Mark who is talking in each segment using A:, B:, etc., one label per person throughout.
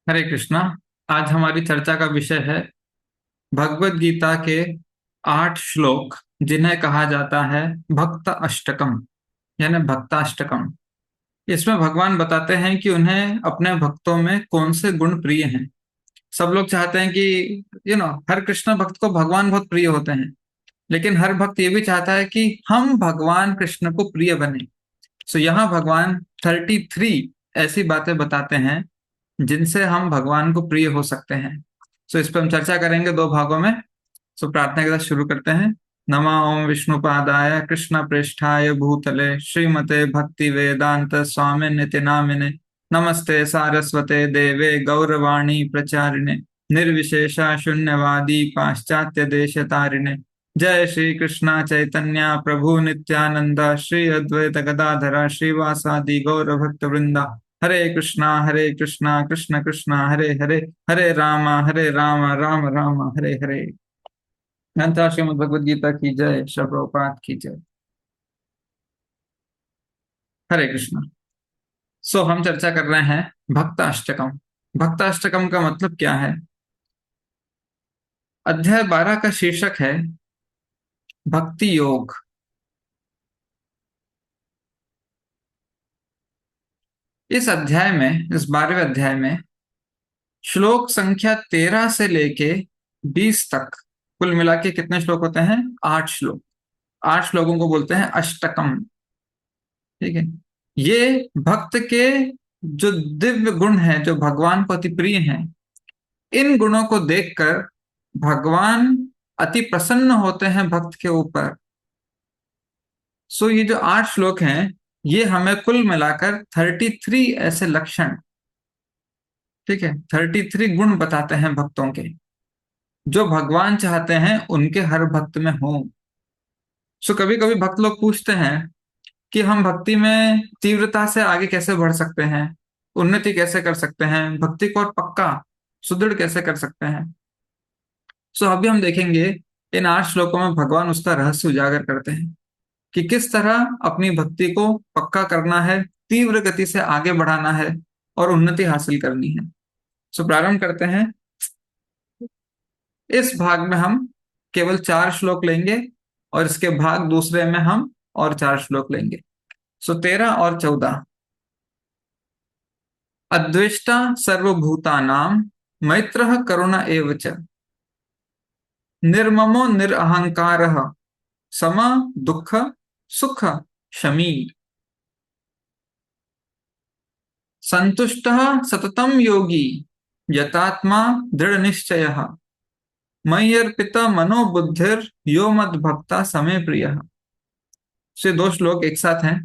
A: हरे कृष्णा। आज हमारी चर्चा का विषय है भगवत गीता के 8 श्लोक, जिन्हें कहा जाता है भक्त अष्टकम यानी भक्ताष्टकम। इसमें भगवान बताते हैं कि उन्हें अपने भक्तों में कौन से गुण प्रिय हैं। सब लोग चाहते हैं कि हर कृष्ण भक्त को भगवान बहुत प्रिय होते हैं, लेकिन हर भक्त ये भी चाहता है कि हम भगवान कृष्ण को प्रिय बने। सो यहाँ भगवान 33 ऐसी बातें बताते हैं जिनसे हम भगवान को प्रिय हो सकते हैं। सो इस पर हम चर्चा करेंगे 2 भागों में। सो प्रार्थना के साथ शुरू करते हैं। नमः ओम विष्णुपादाय कृष्ण प्रेष्ठाय भूतले श्रीमते भक्ति वेदांत स्वामी नित्य नामिने नमस्ते सारस्वते देवे गौरवाणी प्रचारिणे निर्विशेषा शून्यवादी पाश्चात्य देश तारिणे जय श्री कृष्ण चैतन्य प्रभु नित्यानंद श्री अद्वैत गदाधर श्रीवासादि गौर भक्त वृंदा। हरे कृष्णा कृष्ण कृष्ण हरे हरे, हरे राम राम राम हरे हरे। ग्रंथा श्रीमद् भगवद गीता की जय, श्री प्रभुपाद की जय। हरे कृष्ण। सो हम चर्चा कर रहे हैं भक्त अष्टकम। भक्त अष्टकम का मतलब क्या है? अध्याय 12 का शीर्षक है भक्ति योग। इस अध्याय में, इस 12वें अध्याय में श्लोक संख्या 13 से लेके 20 तक, कुल मिला के कितने श्लोक होते हैं? 8 श्लोक। 8 श्लोकों को बोलते हैं अष्टकम। ठीक है। ये भक्त के जो दिव्य गुण हैं, जो भगवान को अति प्रिय हैं, इन गुणों को देखकर भगवान अति प्रसन्न होते हैं भक्त के ऊपर। सो ये जो 8 श्लोक हैं, ये हमें कुल मिलाकर 33 ऐसे लक्षण, ठीक है, 33 गुण बताते हैं भक्तों के, जो भगवान चाहते हैं उनके हर भक्त में हो। सो कभी कभी भक्त लोग पूछते हैं कि हम भक्ति में तीव्रता से आगे कैसे बढ़ सकते हैं, उन्नति कैसे कर सकते हैं, भक्ति को और पक्का सुदृढ़ कैसे कर सकते हैं। सो अभी हम देखेंगे इन 8 श्लोकों में भगवान उसका रहस्य उजागर करते हैं कि किस तरह अपनी भक्ति को पक्का करना है, तीव्र गति से आगे बढ़ाना है और उन्नति हासिल करनी है। सो प्रारंभ करते हैं। इस भाग में हम केवल 4 श्लोक लेंगे और इसके भाग दूसरे में हम और 4 श्लोक लेंगे। सो 13 और 14। अद्वेष्टा सर्वभूतानां मैत्रः करुण एव च निर्ममो निरहंकारः सम दुःख सुख शमी संतुष्टः सततं योगी यतात्मा दृढ़ निश्चयः मय्यर्पित मनोबुद्धिर यो मद्भक्ता समे प्रियः। से 2 श्लोक एक साथ हैं।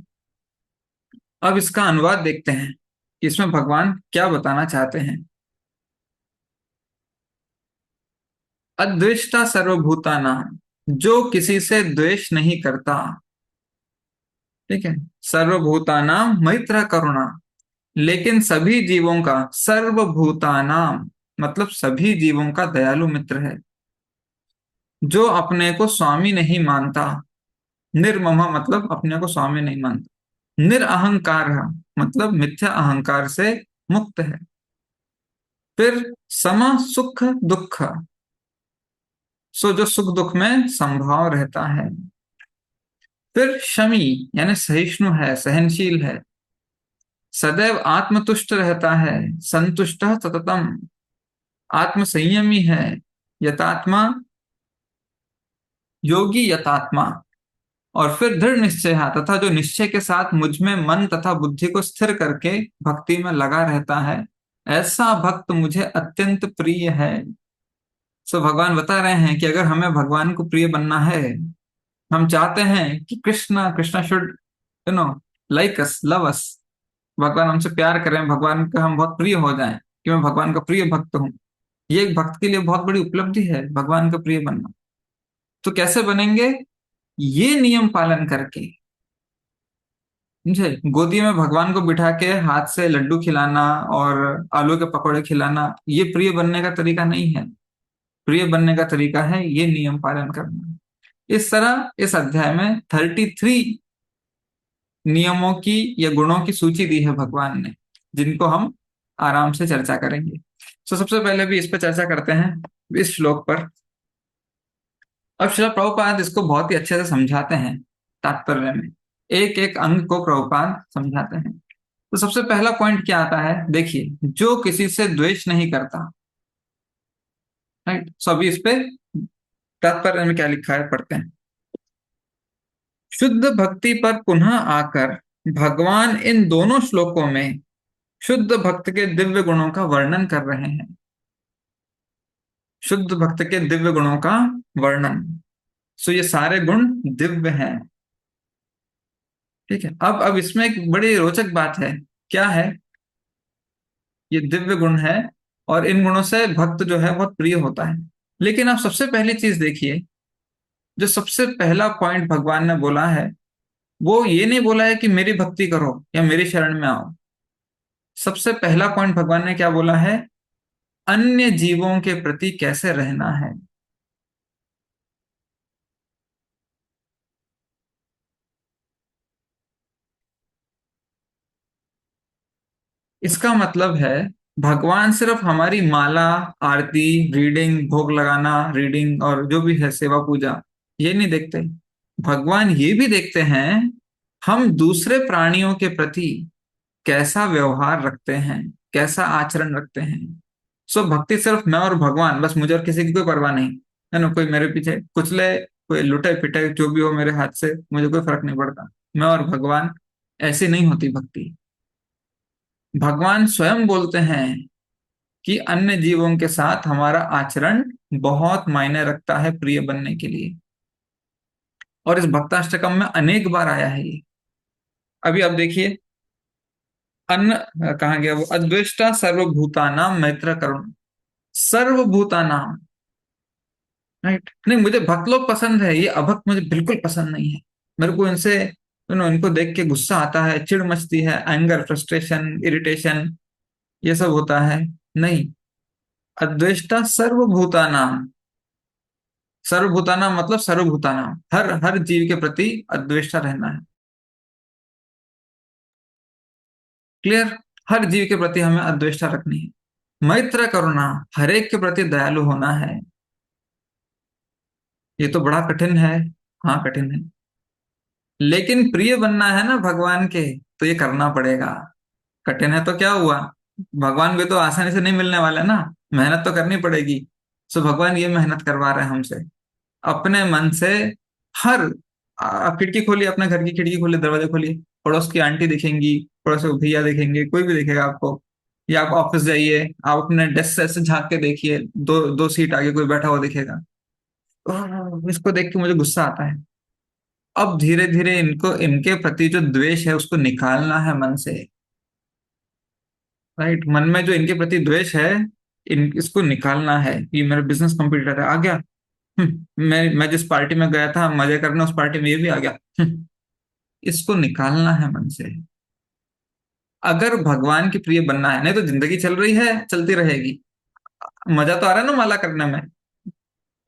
A: अब इसका अनुवाद देखते हैं कि इसमें भगवान क्या बताना चाहते हैं। अद्वेष्टा सर्वभूतानां, जो किसी से द्वेष नहीं करता। ठीक है। सर्वभूतानां मैत्र करुणा, लेकिन सभी जीवों का, सर्वभूतानां मतलब सभी जीवों का दयालु मित्र है। जो अपने को स्वामी नहीं मानता। निर्मम मतलब अपने को स्वामी नहीं मानता। निरअहंकार मतलब मिथ्या अहंकार से मुक्त है। फिर सम सुख दुख, सो जो सुख दुख में संभाव रहता है। फिर शमी यानी सहिष्णु है, सहनशील है। सदैव आत्मतुष्ट रहता है, संतुष्ट सततम, आत्म संयमी है। यतात्मा योगी यतात्मा। और फिर दृढ़ निश्चय तथा जो निश्चय के साथ मुझ में मन तथा बुद्धि को स्थिर करके भक्ति में लगा रहता है, ऐसा भक्त मुझे अत्यंत प्रिय है। सो भगवान बता रहे हैं कि अगर हमें भगवान को प्रिय बनना है, हम चाहते हैं कि Krishna Krishna should know like us, love us, भगवान हमसे प्यार करें, भगवान का हम बहुत प्रिय हो जाएं, कि मैं भगवान का प्रिय भक्त हूं। ये एक भक्त के लिए बहुत बड़ी उपलब्धि है, भगवान का प्रिय बनना। तो कैसे बनेंगे? ये नियम पालन करके। समझे? गोदी में भगवान को बिठा के हाथ से लड्डू खिलाना और आलू के पकौड़े खिलाना, ये प्रिय बनने का तरीका नहीं है। प्रिय बनने का तरीका है ये नियम पालन करना। इस तरह इस अध्याय में 33 नियमों की या गुणों की सूची दी है भगवान ने, जिनको हम आराम से चर्चा करेंगे। तो सबसे पहले भी इस पर चर्चा करते हैं, इस श्लोक पर। अब श्रील प्रभुपाद इसको बहुत ही अच्छे से समझाते हैं तात्पर्य में, एक एक अंग को प्रभुपाद समझाते हैं। तो सबसे पहला पॉइंट क्या आता है, देखिए, जो किसी से द्वेष नहीं करता। राइट, सो अभी इस पे तात्पर्य में क्या लिखा है पढ़ते हैं। शुद्ध भक्ति पर पुनः आकर भगवान इन दोनों श्लोकों में शुद्ध भक्त के दिव्य गुणों का वर्णन कर रहे हैं। शुद्ध भक्त के दिव्य गुणों का वर्णन। सो ये सारे गुण दिव्य हैं। ठीक है, अब इसमें एक बड़ी रोचक बात है। क्या है? ये दिव्य गुण है और इन गुणों से भक्त जो है बहुत प्रिय होता है। लेकिन आप सबसे पहली चीज देखिए, जो सबसे पहला पॉइंट भगवान ने बोला है, वो ये नहीं बोला है कि मेरी भक्ति करो या मेरी शरण में आओ। सबसे पहला पॉइंट भगवान ने क्या बोला है? अन्य जीवों के प्रति कैसे रहना है। इसका मतलब है भगवान सिर्फ हमारी माला, आरती, रीडिंग, भोग लगाना, रीडिंग और जो भी है सेवा पूजा, ये नहीं देखते। भगवान ये भी देखते हैं हम दूसरे प्राणियों के प्रति कैसा व्यवहार रखते हैं, कैसा आचरण रखते हैं। सो भक्ति सिर्फ मैं और भगवान, बस मुझे और किसी की कोई परवाह नहीं है ना। कोई मेरे पीछे कुचले, कोई लुटे पिटे, जो भी हो मेरे हाथ से, मुझे कोई फर्क नहीं पड़ता, मैं और भगवान। ऐसी नहीं होती भक्ति। भगवान स्वयं बोलते हैं कि अन्य जीवों के साथ हमारा आचरण बहुत मायने रखता है प्रिय बनने के लिए। और इस भक्ताष्टकम में अनेक बार आया है ये। अभी आप देखिए, अन्न कहाँ गया वो, अद्वेष्टा सर्वभूतानाम मैत्र करुण। सर्वभूतानाम, राइट। नहीं, मुझे भक्त लोग पसंद है, ये अभक्त मुझे बिल्कुल पसंद नहीं है। मेरे को इनसे इनको देख के गुस्सा आता है, चिढ़ मचती है, एंगर, फ्रस्ट्रेशन, इरिटेशन, ये सब होता है। नहीं, अद्वेष्टा सर्वभूतानाम। सर्वभूतानाम मतलब सर्वभूतानाम, हर हर जीव के प्रति अद्वेष्टा रहना है। क्लियर? हर जीव के प्रति हमें अद्वेष्टा रखनी है। मैत्र करुणा, हर एक के प्रति दयालु होना है। ये तो बड़ा कठिन है। हाँ, कठिन है, लेकिन प्रिय बनना है ना भगवान के, तो ये करना पड़ेगा। कठिन है तो क्या हुआ, भगवान को तो आसानी से नहीं मिलने वाला ना, मेहनत तो करनी पड़ेगी। सो भगवान ये मेहनत करवा रहे हैं हमसे, अपने मन से। हर आप खिड़की खोलिए, अपने घर की खिड़की खोलिए, दरवाजा खोलिए, पड़ोस की आंटी दिखेंगी, पड़ोस के भैया दिखेंगे, कोई भी दिखेगा आपको। या आप ऑफिस जाइए, आप अपने डेस्क से ऐसे झांक के देखिए, दो दो सीट आगे कोई बैठा हुआ दिखेगा। इसको देख के मुझे गुस्सा आता है। अब धीरे धीरे इनको, इनके प्रति जो द्वेष है उसको निकालना है मन से। राइट, मन में जो इनके प्रति द्वेष है, इसको निकालना है। ये मेरा बिजनेस कंप्यूटर है, आ गया। मैं जिस पार्टी में गया था मजे करने, उस पार्टी में ये भी आ गया। इसको निकालना है मन से। अगर भगवान की प्रिय बनना है, नहीं तो जिंदगी चल रही है, चलती रहेगी। मजा तो आ रहा है ना माला करने में।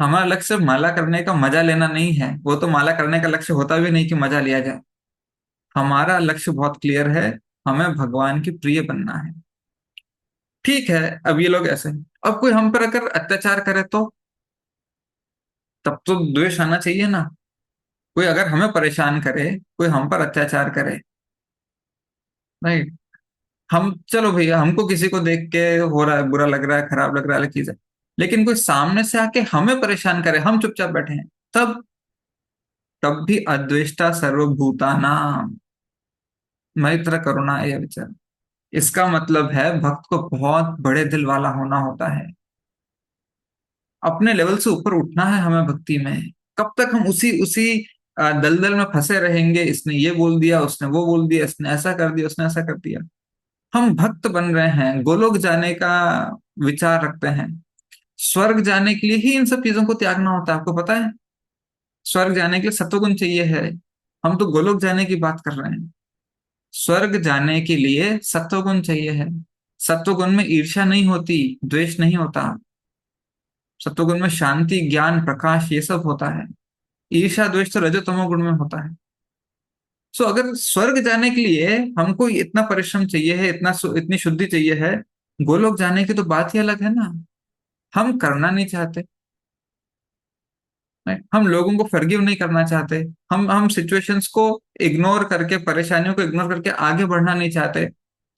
A: हमारा लक्ष्य सिर्फ माला करने का मजा लेना नहीं है, वो तो माला करने का लक्ष्य होता भी नहीं कि मजा लिया जाए। हमारा लक्ष्य बहुत क्लियर है, हमें भगवान की प्रिय बनना है। ठीक है, अब ये लोग ऐसे हैं। अब कोई हम पर अगर अत्याचार करे तो, तब तो द्वेष आना चाहिए ना। कोई अगर हमें परेशान करे, कोई हम पर अत्याचार करे, राइट, हम चलो भैया, हमको किसी को देख के हो रहा है, बुरा लग रहा है, खराब लग रहा है, अलग चीज है। लेकिन कोई सामने से आके हमें परेशान करे, हम चुपचाप बैठे हैं, तब तब भी अद्वेष्टा सर्वभूतानाम मैत्र करुणा ये विचार। इसका मतलब है भक्त को बहुत बड़े दिल वाला होना होता है। अपने लेवल से ऊपर उठना है हमें भक्ति में। कब तक हम उसी उसी दलदल में फंसे रहेंगे, इसने ये बोल दिया, उसने वो बोल दिया, इसने ऐसा कर दिया, उसने ऐसा कर दिया। हम भक्त बन रहे हैं, गोलोक जाने का विचार रखते हैं। स्वर्ग जाने के लिए ही इन सब चीजों को त्यागना होता है, आपको पता है। स्वर्ग जाने के लिए सत्वगुण चाहिए है। हम तो गोलोक जाने की बात कर रहे हैं। स्वर्ग जाने के लिए सत्वगुण चाहिए है। सत्वगुण में ईर्ष्या नहीं होती, द्वेष नहीं होता। सत्वगुण में शांति, ज्ञान, प्रकाश, ये सब होता है। ईर्ष्या द्वेष तो रजोतमो गुण में होता है। अगर स्वर्ग जाने के लिए हमको इतना परिश्रम चाहिए है, इतनी शुद्धि चाहिए है, गोलोक जाने की तो बात ही अलग है ना। हम करना नहीं चाहते, right? हम लोगों को फॉरगिव नहीं करना चाहते। हम सिचुएशंस को इग्नोर करके, परेशानियों को इग्नोर करके आगे बढ़ना नहीं चाहते।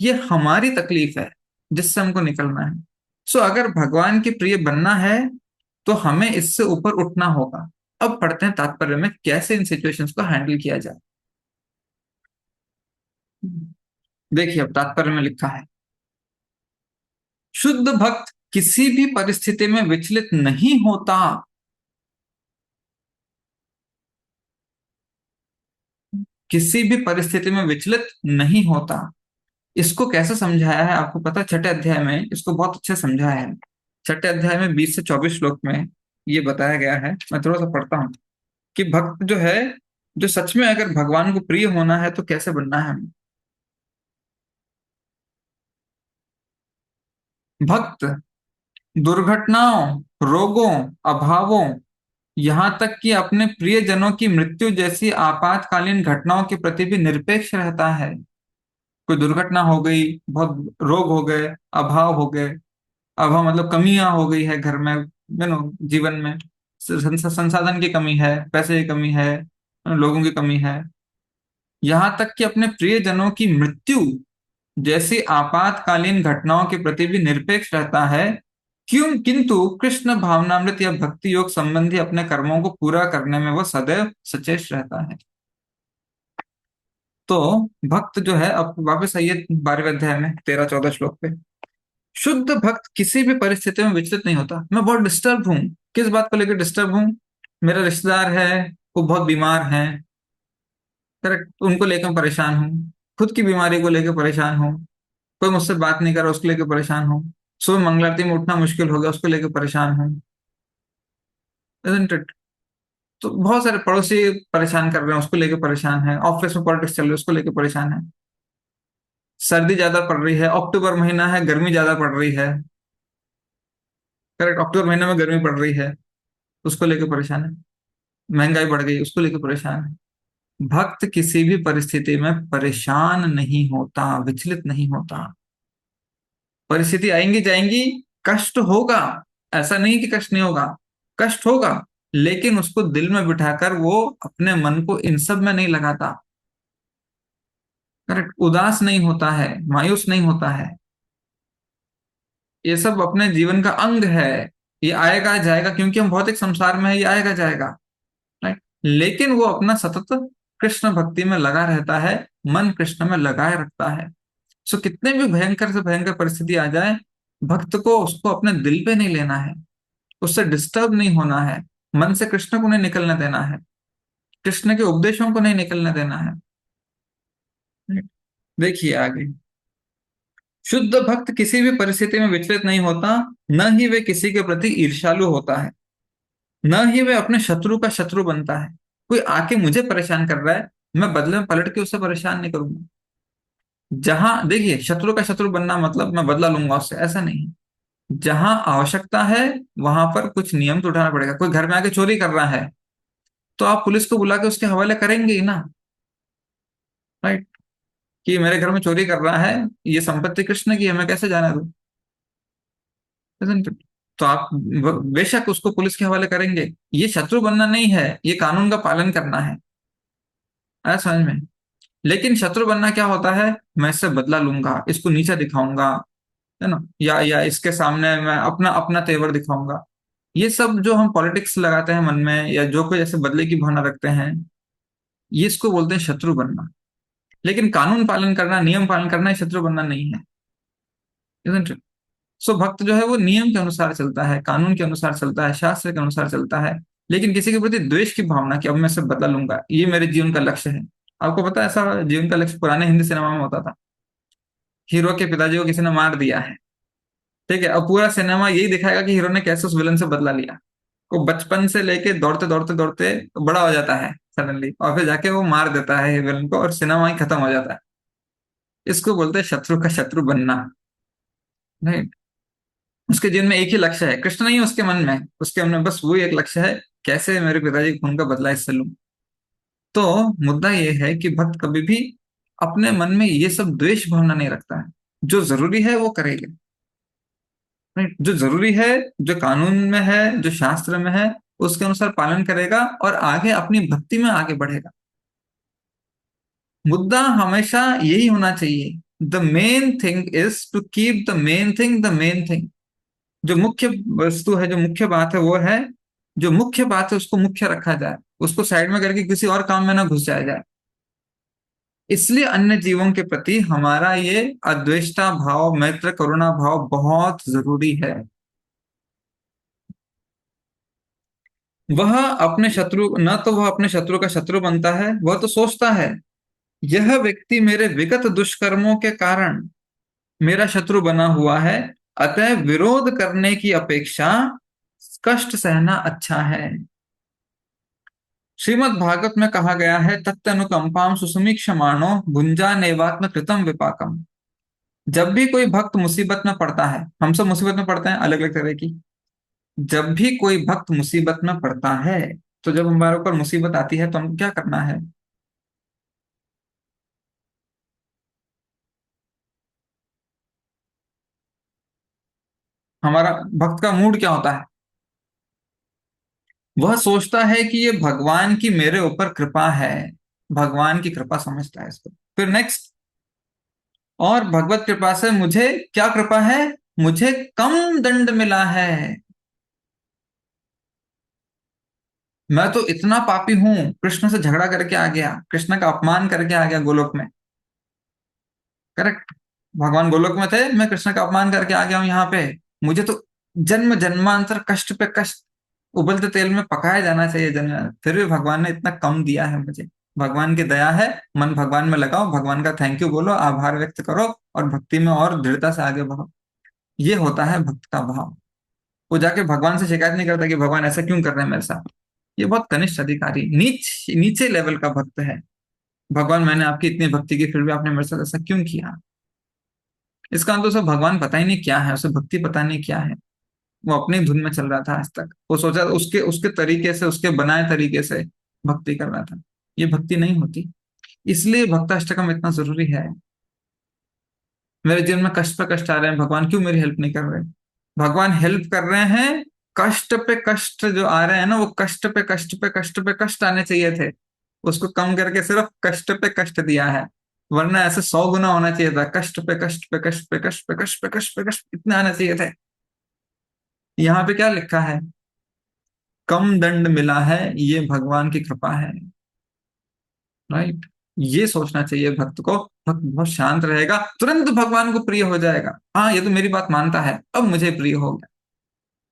A: ये हमारी तकलीफ है जिससे हमको निकलना है। सो अगर भगवान के प्रिय बनना है तो हमें इससे ऊपर उठना होगा। अब पढ़ते हैं तात्पर्य में कैसे इन सिचुएशंस को हैंडल किया जाए। देखिए अब तात्पर्य में लिखा है, शुद्ध भक्त किसी भी परिस्थिति में विचलित नहीं होता। किसी भी परिस्थिति में विचलित नहीं होता। इसको कैसे समझाया है आपको पता है? छठे अध्याय में इसको बहुत अच्छे से समझाया है। छठे अध्याय में 20 से 24 श्लोक में ये बताया गया है। मैं थोड़ा सा पढ़ता हूँ कि भक्त जो है, जो सच में अगर भगवान को प्रिय होना है तो कैसे बनना है हमें। भक्त दुर्घटनाओं, रोगों, अभावों, यहाँ तक कि अपने प्रियजनों की मृत्यु जैसी आपातकालीन घटनाओं के प्रति भी निरपेक्ष रहता है। कोई दुर्घटना हो गई, बहुत रोग हो गए, अभाव हो गए, अभाव मतलब कमियां हो गई है घर में, जीवन में संसाधन की कमी है, पैसे की कमी है, लोगों की कमी है, यहाँ तक कि अपने प्रियजनों की मृत्यु जैसी आपातकालीन घटनाओं के प्रति भी निरपेक्ष रहता है। क्यों? किंतु कृष्ण भावनामृत या भक्ति योग संबंधी अपने कर्मों को पूरा करने में वह सदैव सचेत रहता है। तो भक्त जो है, अब वापस आइए 12वें अध्याय में 13-14 श्लोक पे। शुद्ध भक्त किसी भी परिस्थिति में विचलित नहीं होता। मैं बहुत डिस्टर्ब हूँ, किस बात को लेकर डिस्टर्ब हूँ? मेरा रिश्तेदार है, वो बहुत बीमार है, करेक्ट, उनको लेकर परेशान हूँ। खुद की बीमारी को लेकर परेशान हूँ। कोई मुझसे बात नहीं कर रहा, उसको लेकर परेशान हूँ। सुबह मंगल आरती में उठना मुश्किल हो गया, उसको लेकर परेशान हूँ। Isn't it? तो बहुत सारे पड़ोसी परेशान कर रहे हैं, उसको लेकर परेशान है। ऑफिस में पॉलिटिक्स चल रही है, उसको लेकर परेशान है। सर्दी ज्यादा पड़ रही है, अक्टूबर महीना है, गर्मी ज्यादा पड़ रही है, करेक्ट, अक्टूबर महीने में गर्मी पड़ रही है, उसको लेकर परेशान है। महंगाई बढ़ गई, उसको लेकर परेशान है। भक्त किसी भी परिस्थिति में परेशान नहीं होता, विचलित नहीं होता। परिस्थिति आएंगी जाएंगी, कष्ट होगा, ऐसा नहीं कि कष्ट नहीं होगा, कष्ट होगा, लेकिन उसको दिल में बिठाकर वो अपने मन को इन सब में नहीं लगाता। करेक्ट, उदास नहीं होता है, मायूस नहीं होता है। ये सब अपने जीवन का अंग है। ये आएगा जाएगा, क्योंकि हम भौतिक संसार में है, ये आएगा जाएगा, राइट। लेकिन वो अपना सतत कृष्ण भक्ति में लगा रहता है, मन कृष्ण में लगाए रखता है। सो कितने भी भयंकर से भयंकर परिस्थिति आ जाए, भक्त को उसको अपने दिल पे नहीं लेना है, उससे डिस्टर्ब नहीं होना है, मन से कृष्ण को नहीं निकलने देना है, कृष्ण के उपदेशों को नहीं निकलने देना है। देखिए आगे, शुद्ध भक्त किसी भी परिस्थिति में विचलित नहीं होता, न ही वे किसी के प्रति ईर्ष्यालु होता है, न ही वे अपने शत्रु का शत्रु बनता है। कोई आके मुझे परेशान कर रहा है, मैं बदले में पलट के उससे परेशान नहीं करूंगा। जहां देखिए, शत्रु का शत्रु बनना मतलब मैं बदला लूंगा उससे, ऐसा नहीं है। जहां आवश्यकता है वहां पर कुछ नियम तो उठाना पड़ेगा। कोई घर में आके चोरी कर रहा है तो आप पुलिस को बुला के उसके हवाले करेंगे ही ना, राइट? कि मेरे घर में चोरी कर रहा है, ये संपत्ति कृष्ण की है, मैं कैसे जाने दूं? Isn't it? तो आप बेशक उसको पुलिस के हवाले करेंगे। ये शत्रु बनना नहीं है, ये कानून का पालन करना है। आया समझ में? लेकिन शत्रु बनना क्या होता है? मैं इससे बदला लूंगा, इसको नीचा दिखाऊंगा, है ना, या इसके सामने मैं अपना अपना तेवर दिखाऊंगा। ये सब जो हम पॉलिटिक्स लगाते हैं मन में, या जो कोई ऐसे बदले की भावना रखते हैं, ये इसको बोलते हैं शत्रु बनना। लेकिन कानून पालन करना, नियम पालन करना, ये शत्रु बनना नहीं है। Isn't it? सो भक्त जो है वो नियम के अनुसार चलता है, कानून के अनुसार चलता है, शास्त्र के अनुसार चलता है। लेकिन किसी के प्रति द्वेष की भावना कि अब मैं सब बदला लूंगा, ये मेरे जीवन का लक्ष्य है। आपको पता है ऐसा जीवन का लक्ष्य पुराने हिंदी सिनेमा में होता था। हीरो के पिताजी को किसी ने मार दिया है, ठीक है, अब पूरा सिनेमा यही दिखाएगा कि हीरो ने कैसे उस विलन से बदला लिया। वो बचपन से लेके दौड़ते दौड़ते दौड़ते बड़ा हो जाता है सडनली, और फिर जाके वो मार देता है विलन को, और सिनेमा ही खत्म हो जाता है। इसको बोलते हैं शत्रु का शत्रु बनना, नहीं। उसके जीवन में एक ही लक्ष्य है, कृष्ण नहीं है उसके मन में, उसके मन में बस वही एक लक्ष्य है, कैसे मेरे पिताजी के खून का बदला इससे लूं। तो मुद्दा ये है कि भक्त कभी भी अपने मन में ये सब द्वेष भावना नहीं रखता है। जो जरूरी है वो करेगा, राइट? जो जरूरी है, जो कानून में है, जो शास्त्र में है, उसके अनुसार पालन करेगा और आगे अपनी भक्ति में आगे बढ़ेगा। मुद्दा हमेशा यही होना चाहिए, the main thing is to keep the main thing the main thing. जो मुख्य वस्तु है, जो मुख्य बात है, वो है, जो मुख्य बात है उसको मुख्य रखा जाए, उसको साइड में करके किसी और काम में ना घुस जाया जाए। इसलिए अन्य जीवों के प्रति हमारा ये अद्वेष्टा भाव, मैत्र करुणा भाव बहुत जरूरी है। वह अपने शत्रु न तो वह अपने शत्रु का शत्रु बनता है, वह तो सोचता है यह व्यक्ति मेरे विगत दुष्कर्मों के कारण मेरा शत्रु बना हुआ है, अतः विरोध करने की अपेक्षा कष्ट सहना अच्छा है। श्रीमद् भागवत में कहा गया है, तत्तनुकंपाम सुसमीक्षमाणो भुंजानेवात्म कृतम विपाकम। जब भी कोई भक्त मुसीबत में पड़ता है, हम सब मुसीबत में पड़ते हैं अलग अलग तरह की, जब भी कोई भक्त मुसीबत में पड़ता है, तो जब हमारे ऊपर मुसीबत आती है तो हमको क्या करना है? हमारा भक्त का मूड क्या होता है? वह सोचता है कि ये भगवान की मेरे ऊपर कृपा है, भगवान की कृपा समझता है इसको। फिर नेक्स्ट, और भगवत कृपा से मुझे क्या कृपा है? मुझे कम दंड मिला है। मैं तो इतना पापी हूं, कृष्ण से झगड़ा करके आ गया, कृष्ण का अपमान करके आ गया गोलोक में। करेक्ट? भगवान गोलोक में थे, मैं कृष्ण का अपमान करके आ गया हूं यहाँ पे। मुझे तो जन्म जन्मांतर कष्ट पे कष्ट, उबलते तेल में पकाया जाना चाहिए जन्म, फिर भी भगवान ने इतना कम दिया है मुझे। भगवान की दया है, मन भगवान में लगाओ, भगवान का थैंक यू बोलो, आभार व्यक्त करो और भक्ति में और दृढ़ता से आगे बढ़ो। ये होता है भक्त का भाव। वो जाके भगवान से शिकायत नहीं करता कि भगवान ऐसा क्यों कर रहे हैं मेरे साथ। ये बहुत कनिष्ठ अधिकारी, नीचे लेवल का भक्त है। भगवान, मैंने आपकी इतनी भक्ति की, फिर भी आपने मेरे साथ ऐसा क्यों किया? इसका मतलब उसे भगवान पता ही नहीं क्या है, उसे भक्ति पता नहीं क्या है। वो अपनी धुन में चल रहा था आज तक, वो सोचा उसके उसके तरीके से, उसके बनाए तरीके से भक्ति कर रहा था। ये भक्ति नहीं होती। इसलिए भक्ताष्टकम इतना जरूरी है। मेरे जीवन में कष्ट पे कष्ट आ रहे हैं, भगवान क्यों मेरी हेल्प नहीं कर रहे? भगवान हेल्प कर रहे हैं। कष्ट पे कष्ट जो आ रहे हैं ना, वो कष्ट पे कष्ट पे कष्ट पे कष्ट आने चाहिए थे, उसको कम करके सिर्फ कष्ट पे कष्ट दिया है। वरना ऐसे 100 गुना होना चाहिए था, कष्ट पे कष्ट पे कष्ट पे कष्ट पे कष्ट पे कष्ट पे कष्ट, इतने आने चाहिए थे। यहाँ पे क्या लिखा है? कम दंड मिला है, ये भगवान की कृपा है। राइट? ये सोचना चाहिए भक्त को। भक्त बहुत शांत रहेगा, तुरंत भगवान को प्रिय हो जाएगा। हाँ, ये तो मेरी बात मानता है, अब मुझे प्रिय हो गया।